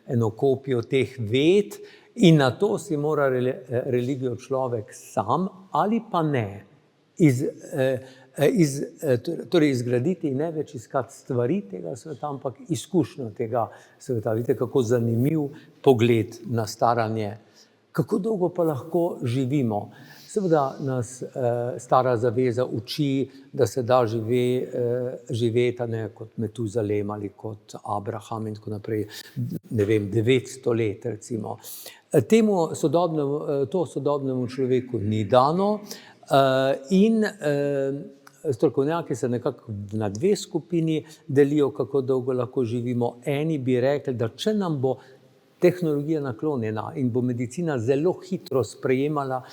eno kopijo teh ved in na to si mora religijo človek sam ali pa ne. Torej izgraditi in ne več iskati stvari tega sveta, ampak izkušnjo tega sveta. Vidite, kako zanimiv pogled na staranje. Kako dolgo pa lahko živimo? Seveda nas stara zaveza uči, da se da živeti kot Metuzalem ali kot Abraham in tako naprej, 900 let recimo. To sodobnemu človeku ni dano in strokovnjaki se nekako na 2 skupini delijo, kako dolgo lahko živimo. Eni bi rekli, da če nam bo tehnologija naklonjena in bo medicina zelo hitro sprejemala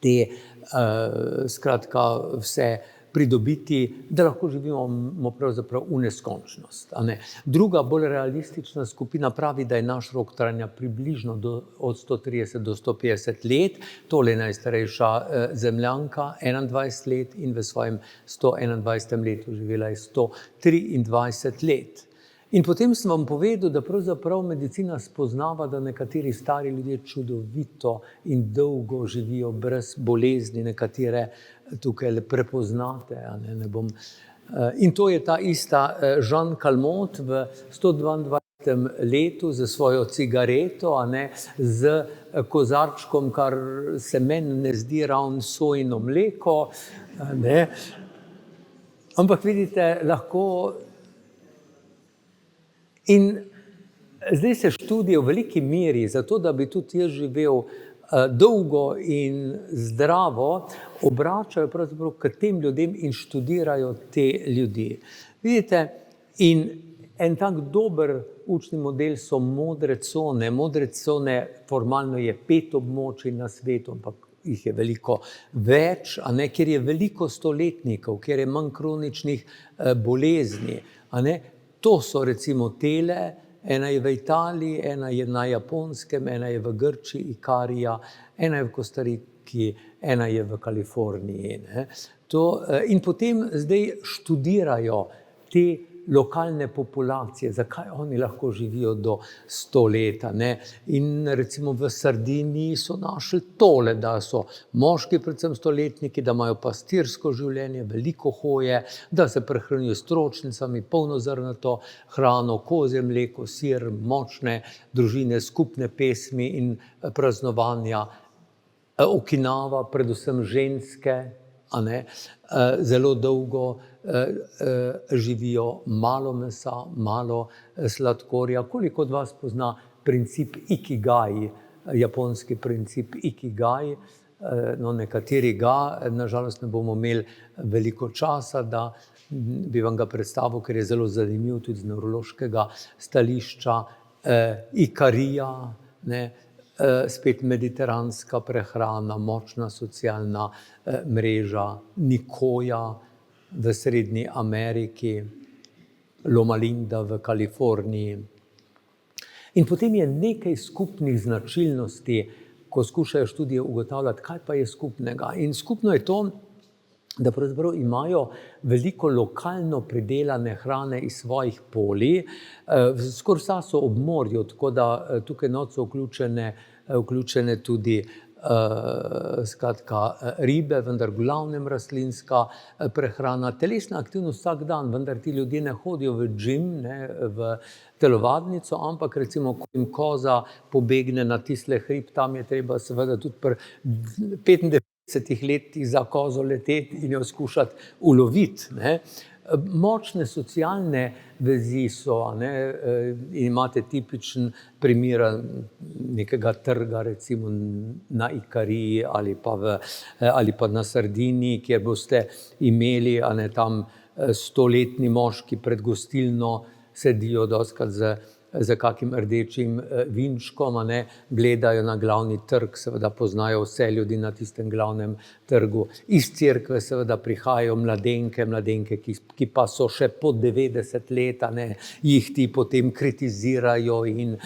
te skratka vse pridobiti, da lahko živimo pravzaprav v neskončnost. Druga, bolj realistična skupina pravi, da je naš rok trajanja približno od 130 do 150 let. Tole je najstarejša Zemljanka, 21 let in v svojem 121. letu živela je 123 let. In potem sem vam povedal, da pravzaprav medicina spoznava, da nekateri stari ljudje čudovito in dolgo živijo brez bolezni, nekatere tukaj prepoznate. In to je ta ista Jean Calment v 122. letu za svojo cigareto, z kozarčkom, kar se meni ne zdi ravno sojino mleko. Ampak vidite, lahko. In zdaj se študije v veliki meri, zato da bi tudi jaz živel dolgo in zdravo, obračajo pravzaprav k tem ljudem in študirajo te ljudi. Vidite, in en tak dober učni model so modre cone. Modre cone formalno je 5 območij na svetu, ampak jih je veliko več, kjer je veliko stoletnikov, kjer je manj kroničnih bolezni. To so recimo tele, ena je v Italiji, ena je na Japonskem, ena je v Grčiji, Ikarija, ena je v Kostariki, ena je v Kaliforniji. In potem zdaj študirajo te lokalne populacije, zakaj oni lahko živijo do 100 let. In recimo v Sardiniji so našli tole, da so moški, predvsem stoletniki, da imajo pastirsko življenje, veliko hoje, da se prehranijo s stročnicami, polnozrnato hrano, kozje mleko, sir, močne družine, skupne pesmi in praznovanja. Okinava, predvsem ženske, zelo dolgo živijo, malo mesa, malo sladkorja. Koliko od vas pozna princip Ikigai, japonski princip Ikigai? Nekateri ga, nažalost ne bomo imeli veliko časa, da bi vam ga predstavil, ker je zelo zanimiv tudi z nevrološkega stališča. Ikarija, spet mediteranska prehrana, močna socialna mreža, Nikoja v Srednji Ameriki, Loma Linda v Kaliforniji. In potem je nekaj skupnih značilnosti, ko skušajo študije ugotavljati, kaj pa je skupnega. In skupno je to, da pravzaprav imajo veliko lokalno pridelane hrane iz svojih polij. Skoraj vsa so ob morju, tako da tukaj not so vključene tudi ribe, vendar v glavnem rastlinska prehrana, telesna aktivnost vsak dan, vendar ti ljudje ne hodijo v gym, v telovadnico, ampak recimo, ko jim koza pobegne na tisle hrib, tam je treba seveda tudi pri 95 letih za kozo leteti in jo skušati uloviti. Močne socialne vezi so, imate tipičen primer nekega trga, recimo na Ikariji ali pa na Sardiniji, kjer boste imeli tam 100-letni moški pred gostilno, sedijo dostikrat za kakim rdečim vinčkom, gledajo na glavni trg, seveda poznajo vse ljudi na tistem glavnem trgu. Iz cerkve seveda prihajajo mladenke, ki pa so še po 90 let, jih ti potem kritizirajo in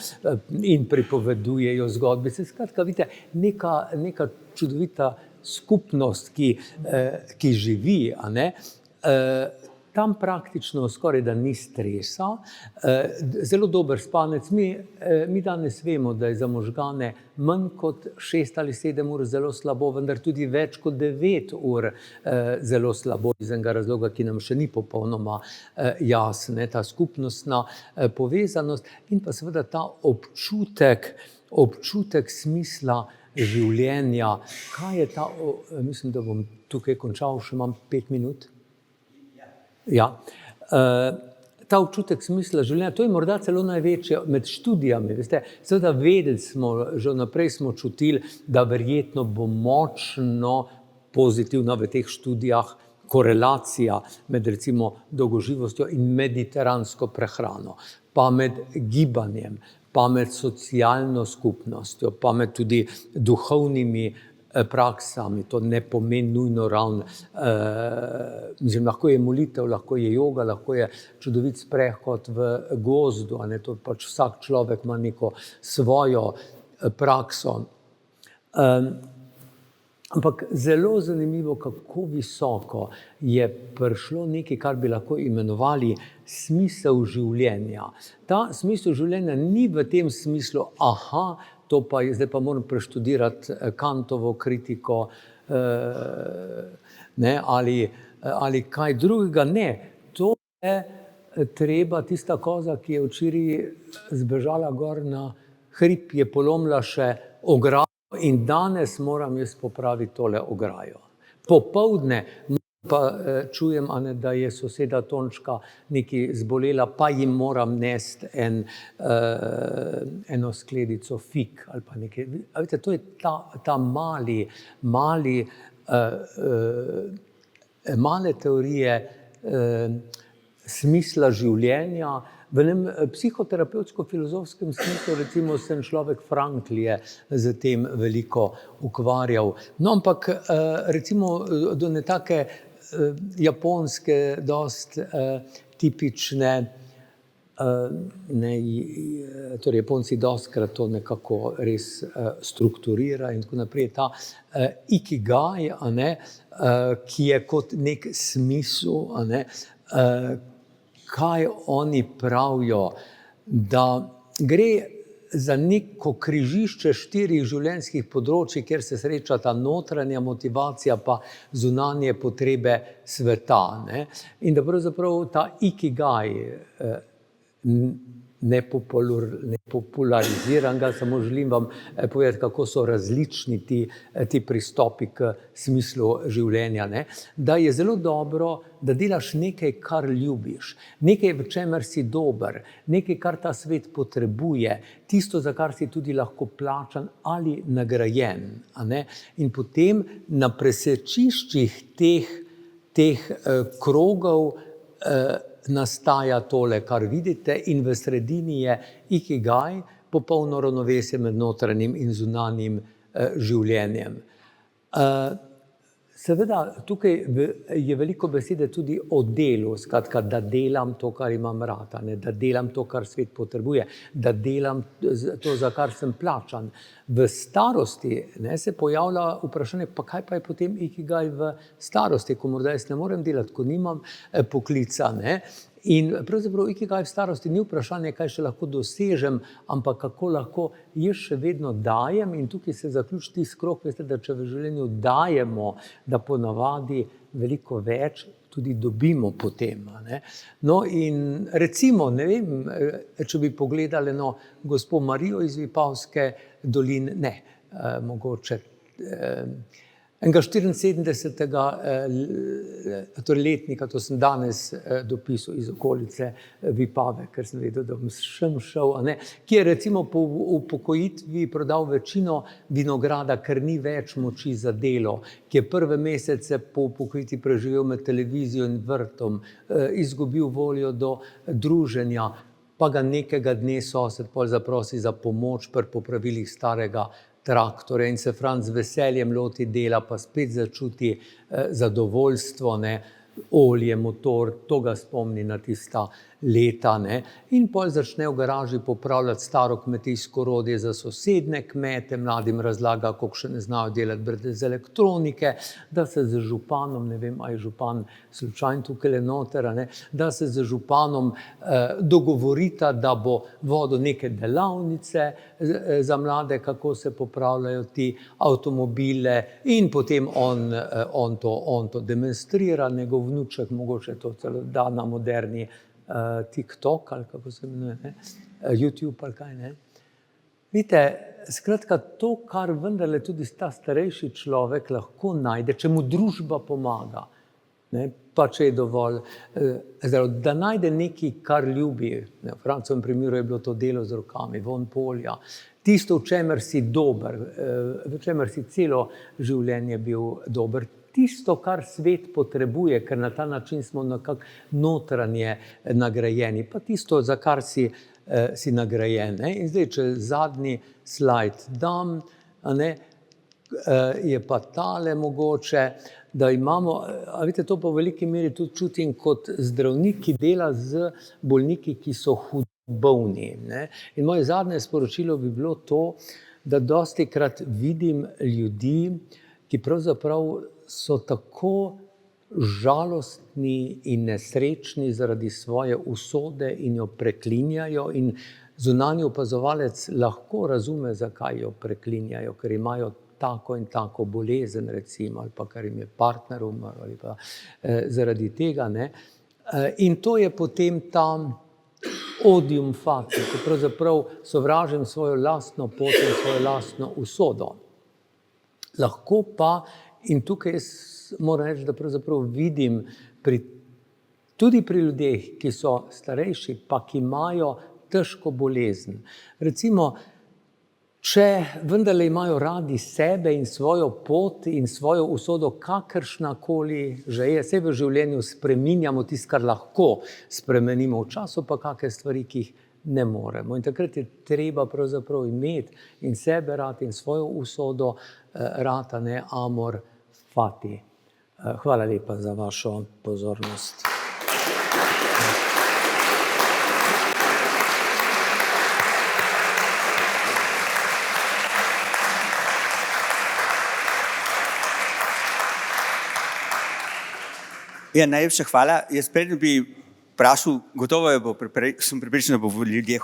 pripovedujejo zgodbice. Skratka, vidite, neka čudovita skupnost, ki živi, tam praktično skoraj da ni stresa, zelo dober spanec. Mi danes vemo, da je za možgane manj kot 6 ali 7 ur zelo slabo, vendar tudi več kot 9 ur zelo slabo, iz enega razloga, ki nam še ni popolnoma jasen, ta skupnostna povezanost in pa seveda ta občutek smisla življenja. Kaj je ta, mislim, da bom tukaj končal, še imam 5 minut. Ja, ta občutek smisla življenja, to je morda celo največje med študijami, veste, seveda vedeli smo, že vnaprej smo čutili, da verjetno bo močno pozitivna v teh študijah korelacija med recimo dolgoživostjo in mediteransko prehrano, pa med gibanjem, pa med socialno skupnostjo, pa med tudi duhovnimi praksami. To ne pomeni nujno ravno, lahko je molitev, lahko je joga, lahko je čudovit sprehod v gozdu, to pač vsak človek ima neko svojo prakso. Ampak zelo zanimivo, kako visoko je prišlo nekaj, kar bi lahko imenovali smisel življenja. Ta smisel življenja ni v tem smislu, to pa je, zdaj pa moram preštudirati Kantovo kritiko, ali kaj drugega. Ne, to je treba, tista koza, ki je včeraj zbežala gor na hrib, je polomila še ograjo in danes moram jaz popraviti tole ograjo. Popoldne pa čujem, da je soseda Tončka nekaj zbolela, pa jim moram nesti eno skledico fig ali pa nekaj. Veste, to je ta male teorije smisla življenja. V enem psihoterapevtsko-filozofskem smislu, recimo, se človek Frankl je z tem veliko ukvarjal. No, ampak recimo do nekake japonske, dosti tipične, torej Japonci dostikrat to nekako res strukturira in tako naprej. Ta ikigai, ki je kot nek smisel, kaj oni pravijo, da gre za neko križišče 4 življenjskih področij, kjer se srečata notranja motivacija pa zunanje potrebe sveta. In da pravzaprav ta ikigai, ne populariziram ga, samo želim vam povedati, kako so različni ti pristopi k smislu življenja. Da je zelo dobro, da delaš nekaj, kar ljubiš, nekaj, v čemer si dober, nekaj, kar ta svet potrebuje, tisto, za kar si tudi lahko plačan ali nagrajen. In potem na presečiščih teh krogov nastaja tole, kar vidite, in v sredini je ikigai, popolno ravnovesje med notranjim in zunanjim življenjem. Seveda, tukaj je veliko besede tudi o delu, skratka, da delam to, kar imam rad, da delam to, kar svet potrebuje, da delam to, za kar sem plačan. V starosti se pojavlja vprašanje, pa kaj pa je potem ikigai v starosti, ko morda jaz ne morem delati, ko nimam poklica. In pravzaprav ikigai v starosti ni vprašanje, kaj še lahko dosežem, ampak kako lahko jaz še vedno dajem. In tukaj se zaključi tisti krog, veste, da če v življenju dajemo, da ponavadi veliko več tudi dobimo potem. No in recimo, ne vem, če bi pogledali gospo Marijo iz Vipavske doline, mogoče enega 74. Torej letnika, to sem danes dopisal iz okolice Vipave, ker sem vedel, da bom šel, ki je recimo po upokojitvi prodal večino vinograda, ker ni več moči za delo, ki je prve mesece po upokojitvi preživel med televizijo in vrtom, izgubil voljo do druženja, pa ga nekega dne sosed pol zaprosi za pomoč pri popravilih starega traktorja in se Franc z veseljem loti dela, pa spet začuti zadovoljstvo, olje, motor, to ga spomni na tista leta, in pol začne v garaži popravljati staro kmetijsko orodje za sosedne kmete, mladim razlaga, kako še ne znajo delati brez elektronike, da se z županom, ne vem, a je župan slučajno tukaj noter, da se z županom dogovorita, da bo vodil neke delavnice za mlade, kako se popravljajo ti avtomobile, in potem on to demonstrira, njegov vnuček mogoče to celo da na moderni TikTok, ali kako se imenuje, YouTube ali kaj, Vidite, skratka, to, kar vendarle tudi ta starejši človek lahko najde, če mu družba pomaga, pa če je dovolj, da najde nekaj, kar ljubi. V Francovem primeru je bilo to delo z rokami, von polja, tisto, v čemer si dober, v čemer si celo življenje bil dober, tisto, kar svet potrebuje, ker na ta način smo nekako notranje nagrajeni, pa tisto, za kar si nagrajen. In zdaj, če zadnji slajd dam, je pa tale mogoče, da imamo, a vidite, to pa v veliki meri tudi čutim kot zdravnik, ki dela z bolniki, ki so hudo bolni. In moje zadnje sporočilo bi bilo to, da dostikrat vidim ljudi, ki pravzaprav so tako žalostni in nesrečni zaradi svoje usode in jo preklinjajo, in zunanji opazovalec lahko razume, zakaj jo preklinjajo, ker imajo tako in tako bolezen, recimo, ali pa ker jim je partner umrl, ali pa zaradi tega. In to je potem ta odium fati, ko pravzaprav sovražim svojo lastno pot in svojo lastno usodo. Lahko pa, in tukaj jaz moram reči, da pravzaprav vidim tudi pri ljudeh, ki so starejši, pa ki imajo težko bolezen. Recimo, če vendarle imajo radi sebe in svojo pot in svojo usodo, kakršnakoli že je, saj v življenju spreminjamo tisto, kar lahko spremenimo, v času pa kakšne stvari, ki jih ne moremo. In takrat je treba pravzaprav imeti in sebe rad in svojo usodo rad, amor fati. Hvala lepa za vašo pozornost. Ja, najlepša hvala. Jaz predtem bi vprašal, gotovo sem pripričan, da bo ljudje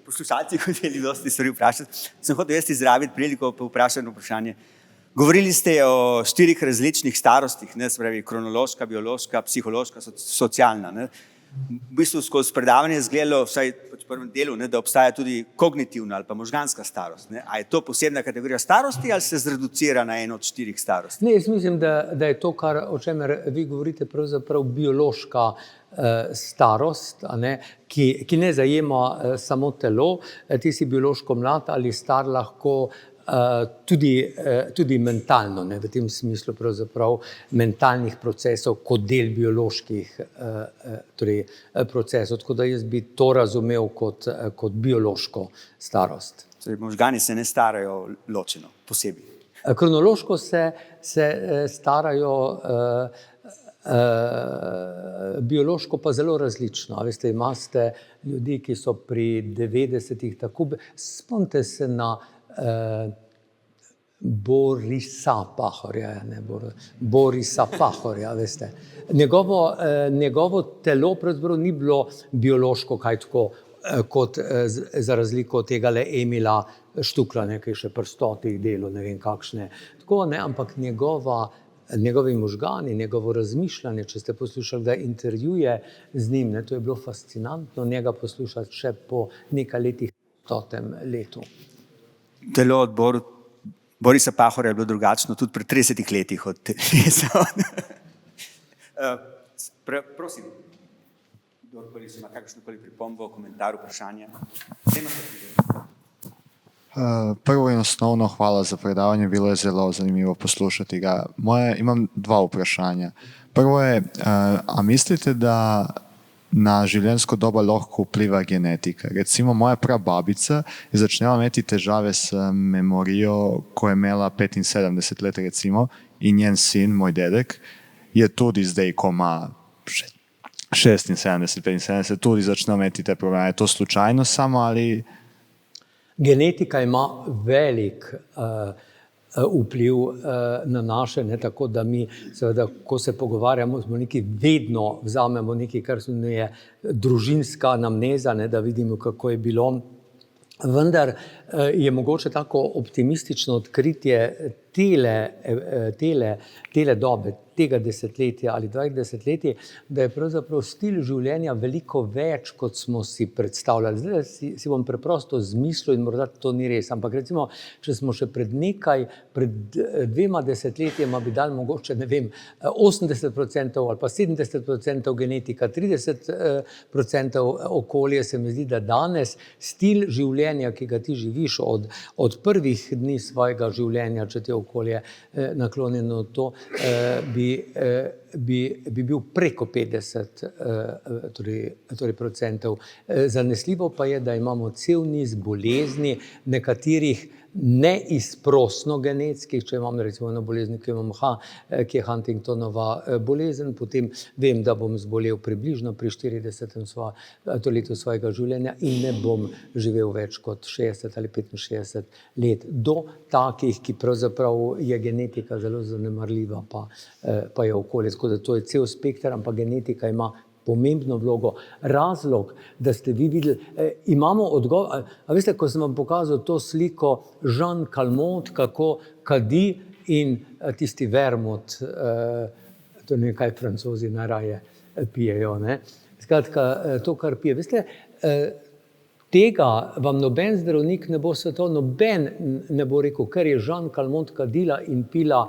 poslušalci hoteli dosti stvari vprašati. Sem hotel jaz izrabiti priliko pa vprašati vprašanje. Govorili ste o 4 različnih starostih, se pravi kronološka, biološka, psihološka, socialna. V bistvu skozi predavanje izgledalo, vsaj v prvem delu, da obstaja tudi kognitivna ali pa možganska starost. A je to posebna kategorija starosti ali se zreducira na eno od 4 starosti? Ne, jaz mislim, da je to, o čemer vi govorite, pravzaprav biološka starost, ki ne zajema samo telo. Ti si biološko mlad ali star lahko tudi mentalno, v tem smislu pravzaprav mentalnih procesov kot del bioloških procesov. Tako da jaz bi to razumel kot biološko starost. Možgani se ne starajo ločeno, posebej. Kronološko se starajo, biološko pa zelo različno. Veste, imate ljudi, ki so pri 90-ih tako, spomnite se na Borisa Pahorja, veste. Njegovo telo pravzaprav ni bilo biološko kaj tako, kot za razliko od tega Emila Štukla, ki je še pri 100 delov, ne vem kakšne. Tako, ampak njegovi možgani, njegovo razmišljanje, če ste poslušali, da intervjuje z njim, to je bilo fascinantno njega poslušati še po nekaj letih, 100. letu. Telo od Borisa Pahorja je bilo drugačno tudi pred 30 letih od Teresa. Prosim, kdorkoli ima kakšnokoli pripombo, komentar, vprašanje. Prvo in osnovno hvala za predavanje, bilo je zelo zanimivo poslušati ga. Imam dva vprašanja. Prvo je, a mislite, da na življenjsko dobo lahko vpliva genetika? Recimo moja prababica je začela imeti težave s memorijo, ko je imela 75 let recimo, in njen sin, moj dedek, je tudi zdaj, ko ima 76, 75, tudi začne imeti te probleme. Je to slučajno samo ali... Genetika ima velik vpliv na naše, ne, tako da mi, seveda, ko se pogovarjamo, smo neki vedno vzamemo nekaj, kar je družinska anamneza, ne, da vidimo, kako je bilo. Vendar je mogoče tako optimistično odkritje tele dobe, tega desetletja ali 20 desetletij, da je pravzaprav stil življenja veliko več, kot smo si predstavljali. Zdaj si bom preprosto zmislil in morda to ni res, ampak recimo, če smo še pred 2 desetletjema bi dali mogoče, ne vem, 80% ali pa 70% genetika, 30% okolje, se mi zdi, da danes stil življenja, ki ga ti živiš od prvih dni svojega življenja, če ti je okolje naklonjeno to, bi bil preko 50 procentov. Zanesljivo pa je, da imamo cel niz bolezni, nekaterih neizprosno genetskih, če imam recimo eno bolezen, ki je Huntingtonova bolezen, potem vem, da bom zbolel približno pri 40. letu svojega življenja in ne bom živel več kot 60 ali 65 let. Do takih, ki pravzaprav je genetika zelo zanemarljiva, pa je okolje. Tako da to je cel spekter, ampak genetika ima pomembno vlogo. Razlog, da ste vi videli, imamo odgovor, a veste, ko sem vam pokazal to sliko Jean Calment, kako kadi in tisti vermut, to ne kaj Francozi najraje pijejo, ne? Skratka, to, kar pije. Veste, tega vam noben zdravnik ne bo svetoval, noben ne bo rekel, ker je Jean Calment kadila in pila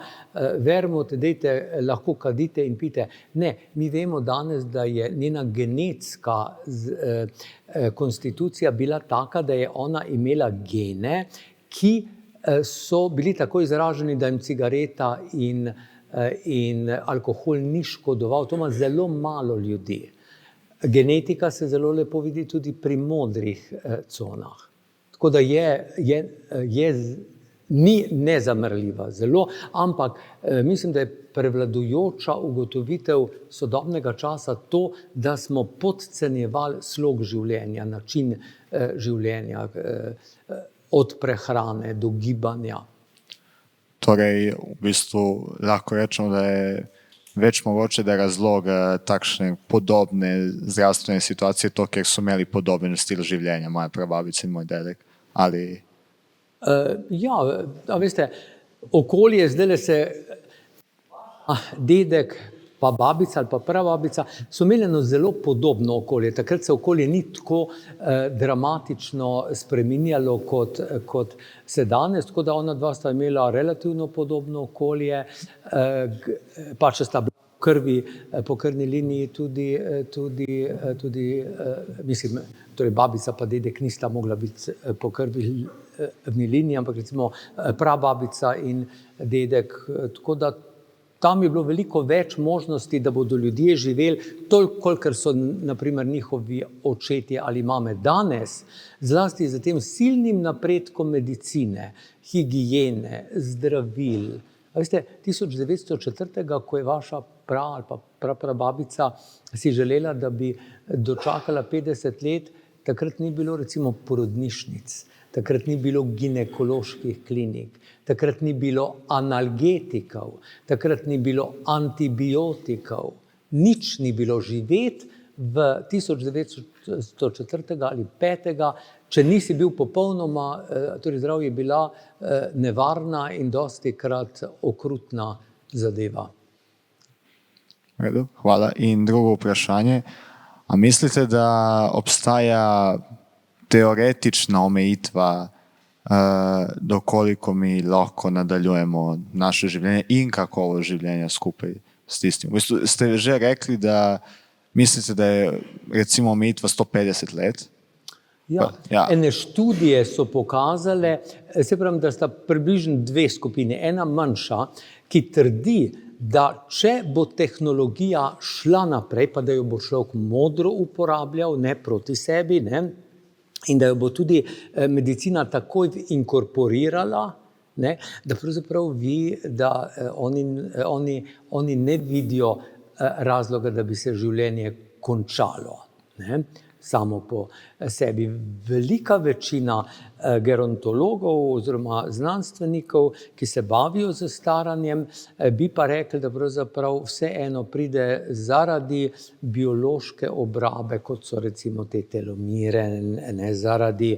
vermut, dejte, lahko kadite in pite. Ne, mi vemo danes, da je njena genetska konstitucija bila taka, da je ona imela gene, ki so bili tako izraženi, da jim cigareta in alkohol ni škodoval. To ima zelo malo ljudi. Genetika se zelo lepo vidi tudi pri modrih conah. Tako da ni nezamrljiva zelo, ampak mislim, da je prevladujoča ugotovitev sodobnega časa to, da smo podcenjevali slog življenja, način življenja, od prehrane do gibanja. Torej, v bistvu lahko rečemo, da je več mogoče, da je razlog takšne podobne zdravstvene situacije to, ker so imeli podoben stil življenja, moja prababica in moj dedek. Ali... Ja, a veste, okolje zdaj se dedek, pa babica ali pa prababica so imeli eno zelo podobno okolje. Takrat se okolje ni tako dramatično spreminjalo kot se danes, tako da ona dva sta imela relativno podobno okolje, pa če sta krvi, po krvni liniji tudi mislim, torej babica pa dedek nista mogla biti po krvni liniji, ampak recimo prababica in dedek, tako da tam je bilo veliko več možnosti, da bodo ljudje živeli toliko, kolikor so naprimer njihovi očetje ali mame danes, zlasti za tem silnim napredkom medicine, higiene, zdravil. A veste, 1904, ko je vaša ali pa prababica si želela, da bi dočakala 50 let, takrat ni bilo recimo porodnišnic, takrat ni bilo ginekoloških klinik, takrat ni bilo analgetikov, takrat ni bilo antibiotikov, nič ni bilo. Živeti v 1904 ali 5, če nisi bil popolnoma, torej zdrav, je bila nevarna in dostikrat okrutna zadeva. Hvala. In drugo vprašanje. A mislite, da obstaja teoretična omejitva dokoliko mi lahko nadaljujemo naše življenje in kakovost življenja skupaj s tistim. V bistvu ste že rekli, da mislite, da je recimo omejitva 150 let? Ja. Ene študije so pokazale, se pravim, da sta približno dve skupine. Ena manjša, ki trdi, da če bo tehnologija šla naprej, pa da jo bo človek modro uporabljal, ne proti sebi, ne, in da jo bo tudi medicina takoj inkorporirala, ne, da pravzaprav oni ne vidijo razloga, da bi se življenje končalo, ne, samo po sebi. Velika večina gerontologov oziroma znanstvenikov, ki se bavijo z staranjem, bi pa rekli, da pravzaprav vseeno pride zaradi biološke obrabe, kot so recimo te telomere, ne, zaradi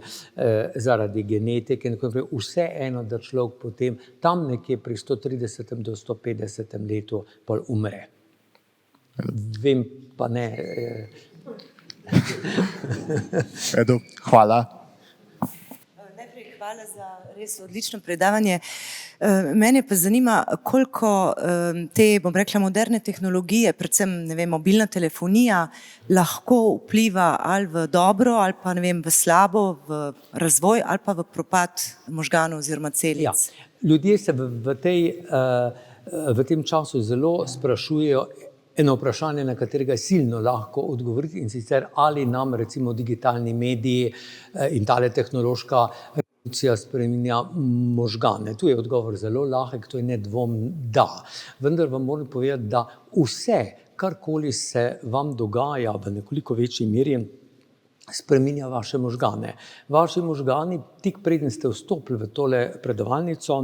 genetike in tako naprej, vseeno, da človek potem tam nekje pri 130. do 150. letu pol umre. Vem pa ne... Edu, hvala. Najprej hvala za res odlično predavanje. Mene pa zanima, koliko te, bom rekla, moderne tehnologije, predvsem, ne vem, mobilna telefonija, lahko vpliva ali v dobro, ali pa, ne vem, v slabo, v razvoj, ali pa v propad možganov oziroma celic. Ja. Ljudje se v tem času zelo sprašujejo eno vprašanje, na katerega je silno lahko odgovoriti, in sicer ali nam recimo digitalni mediji in tale tehnološka revolucija spreminja možgane. Tu je odgovor zelo lahek, to je nedvom da. Vendar vam moram povedati, da vse, karkoli se vam dogaja v nekoliko večji meri, spreminja vaše možgane. Vaši možgani, tik preden ste vstopili v tole predavalnico,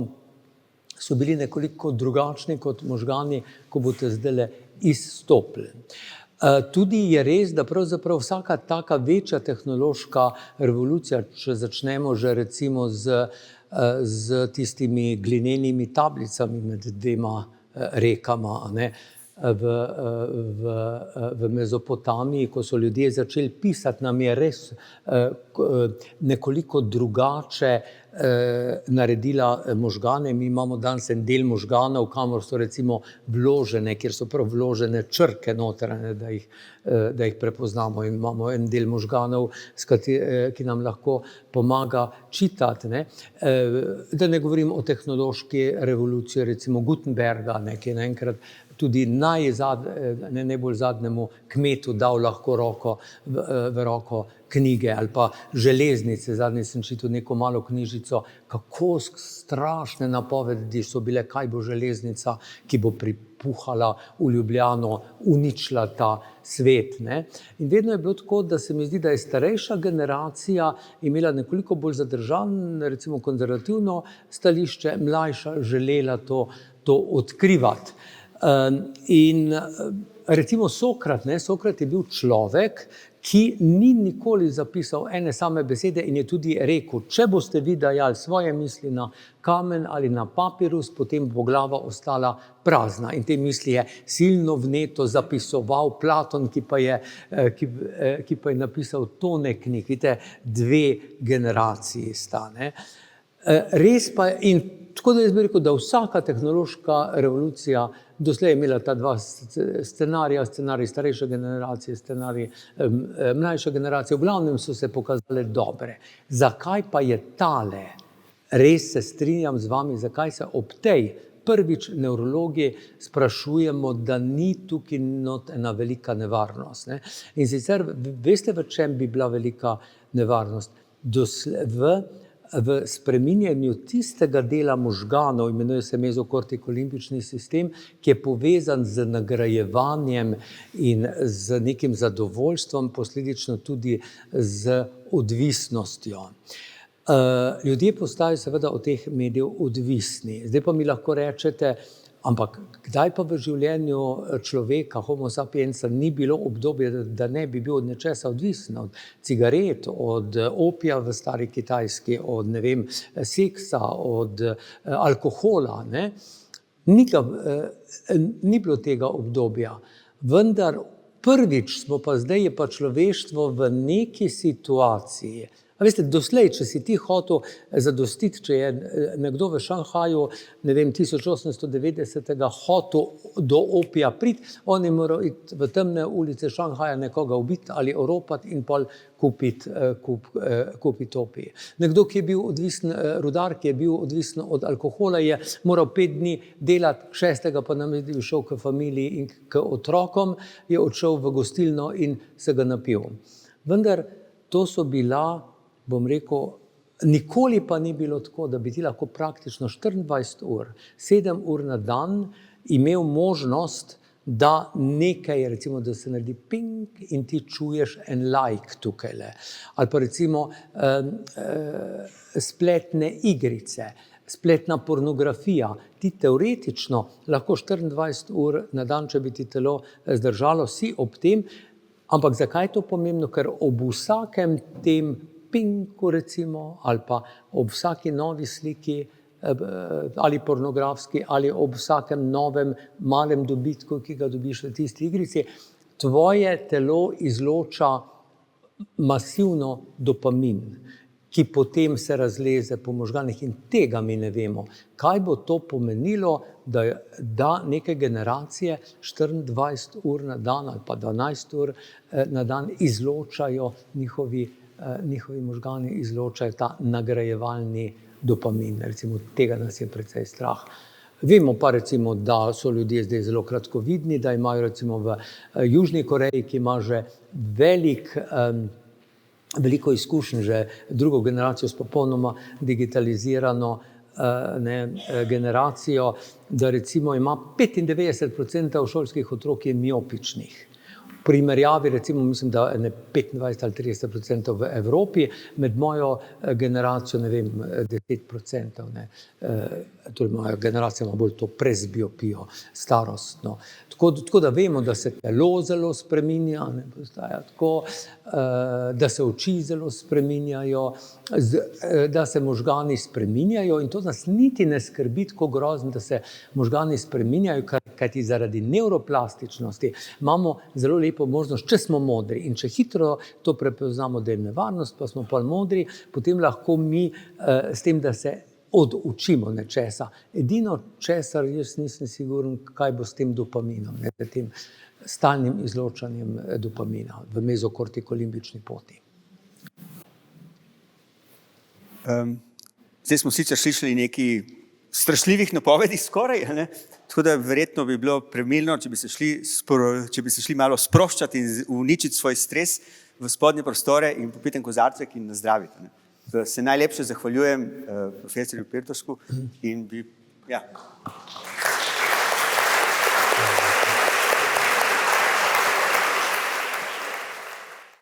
so bili nekoliko drugačni kot možgani, ko boste zdajle izstopili. Tudi je res, da pravzaprav vsaka taka večja tehnološka revolucija, če začnemo že recimo z tistimi glinenimi tablicami med dvema rekama, ne, v Mezopotamiji, ko so ljudje začeli pisati, nam je res nekoliko drugače naredila možgane. Mi imamo danes en del možganov, kamor so recimo vložene, kjer so prav vložene črke notranje, da jih prepoznamo, in imamo en del možganov, ki nam lahko pomaga čitati, ne. Da ne govorim o tehnološki revoluciji, recimo Gutenberga, ki je naenkrat tudi najbolj zadnjemu kmetu dal lahko v roko knjige, ali pa železnice. Zadnji sem čital neko malo knjižico, kako strašne napovedi so bile, kaj bo železnica, ki bo pripuhala v Ljubljano, uničila ta svet, ne. In vedno je bilo tako, da se mi zdi, da je starejša generacija imela nekoliko bolj zadržan, recimo konzervativno stališče, mlajša želela to odkrivati. In recimo Sokrat je bil človek, ki ni nikoli zapisal ene same besede in je tudi rekel, če boste vi dajali svoje misli na kamen ali na papirus, potem bo glava ostala prazna. In te misli je silno vneto zapisoval Platon, ki pa je napisal tone knjig. Vidite, 2 generaciji sta, ne. Res pa je, in tako da jaz bi rekel, da vsaka tehnološka revolucija doslej je imela ta 2 scenarija, scenarij starejše generacije, scenarij mlajše generacije, v glavnem so se pokazale dobre. Zakaj pa je tale, res se strinjam z vami, zakaj se ob tej prvič nevrologi sprašujemo, da ni tukaj not ena velika nevarnost, ne? In sicer, veste, v čem bi bila velika nevarnost? V spreminjanju tistega dela možganov, imenuje se mezokortikolimbični sistem, ki je povezan z nagrajevanjem in z nekim zadovoljstvom, posledično tudi z odvisnostjo. Ljudje postajajo seveda od teh medijev odvisni. Zdaj pa mi lahko rečete, ampak kdaj pa v življenju človeka, homo sapiensa, ni bilo obdobje, da ne bi bil od nečesa odvisen, od cigaret, od opija v stari Kitajski, od, ne vem, seksa, od alkohola, ne? Ni bilo tega obdobja. Vendar prvič smo pa zdaj, je pa človeštvo v neki situaciji, A veste, doslej, če si ti hotel zadostiti, če je nekdo v Šanghaju, ne vem, 1890. Hotel do opija priti, on je moral iti v temne ulice Šanghaja, nekoga ubiti ali oropati in pol kupiti opij. Nekdo, ki je bil odvisen, rudar, ki je bil odvisen od alkohola, je moral 5 dni delati, 6. pa nam je šel k familiji in k otrokom, je odšel v gostilno in se ga napil. Vendar to so bila, bom rekel, nikoli pa ni bilo tako, da bi ti lahko praktično 24 ur, 7 ur na dan imel možnost, da nekaj, recimo, da se naredi ping in ti čuješ en like tukajle. Ali pa recimo spletne igrice, spletna pornografija. Ti teoretično lahko 24 ur na dan, če bi ti telo zdržalo, si ob tem. Ampak zakaj je to pomembno? Ker ob vsakem tem pinku, recimo, ali pa ob vsaki novi sliki ali pornografski, ali ob vsakem novem malem dobitku, ki ga dobiš v tisti igrici, tvoje telo izloča masivno dopamin, ki potem se razleze po možganih in tega mi ne vemo. Kaj bo to pomenilo, da neke generacije 24 ur na dan ali pa 12 ur na dan izločajo, njihovi možgani izločajo ta nagrajevalni dopamin. Recimo tega nas je precej strah. Vemo pa recimo, da so ljudje zdaj zelo kratkovidni, da imajo recimo v Južni Koreji, ki ima že veliko izkušenj, že drugo generacijo s popolnoma digitalizirano generacijo, da recimo ima 95% šolskih otrok je miopičnih. V primerjavi recimo, mislim, da 25 ali 30% v Evropi, med mojo generacijo, ne vem, 10%. Torej moja generacija ima bolj to presbiopijo, starostno. Tako da vemo, da se telo zelo spreminja, tako, da se oči zelo spreminjajo, da se možgani spreminjajo in to nas niti ne skrbi tako grozno, da se možgani spreminjajo, kajti zaradi nevroplastičnosti imamo zelo lepo možnost, če smo modri in če hitro to prepoznamo, da je nevarnost, pa smo pa modri, potem lahko mi s tem, da se odučimo nečesa. Edino česar jaz nisem siguren, kaj bo s tem dopaminom, s tem stalnim izločanjem dopamina v mezokortikolimbični poti. Zdaj smo sicer slišali nekaj strašljivih napovedi skoraj, ne? Tako da verjetno bi bilo pravilno, če bi se šli malo sproščati in uničiti svoj stres v spodnje prostore in popiti en kozarček in nazdraviti. Ne? Se najlepše zahvaljujem profesorju Pirtošku in bi, ja.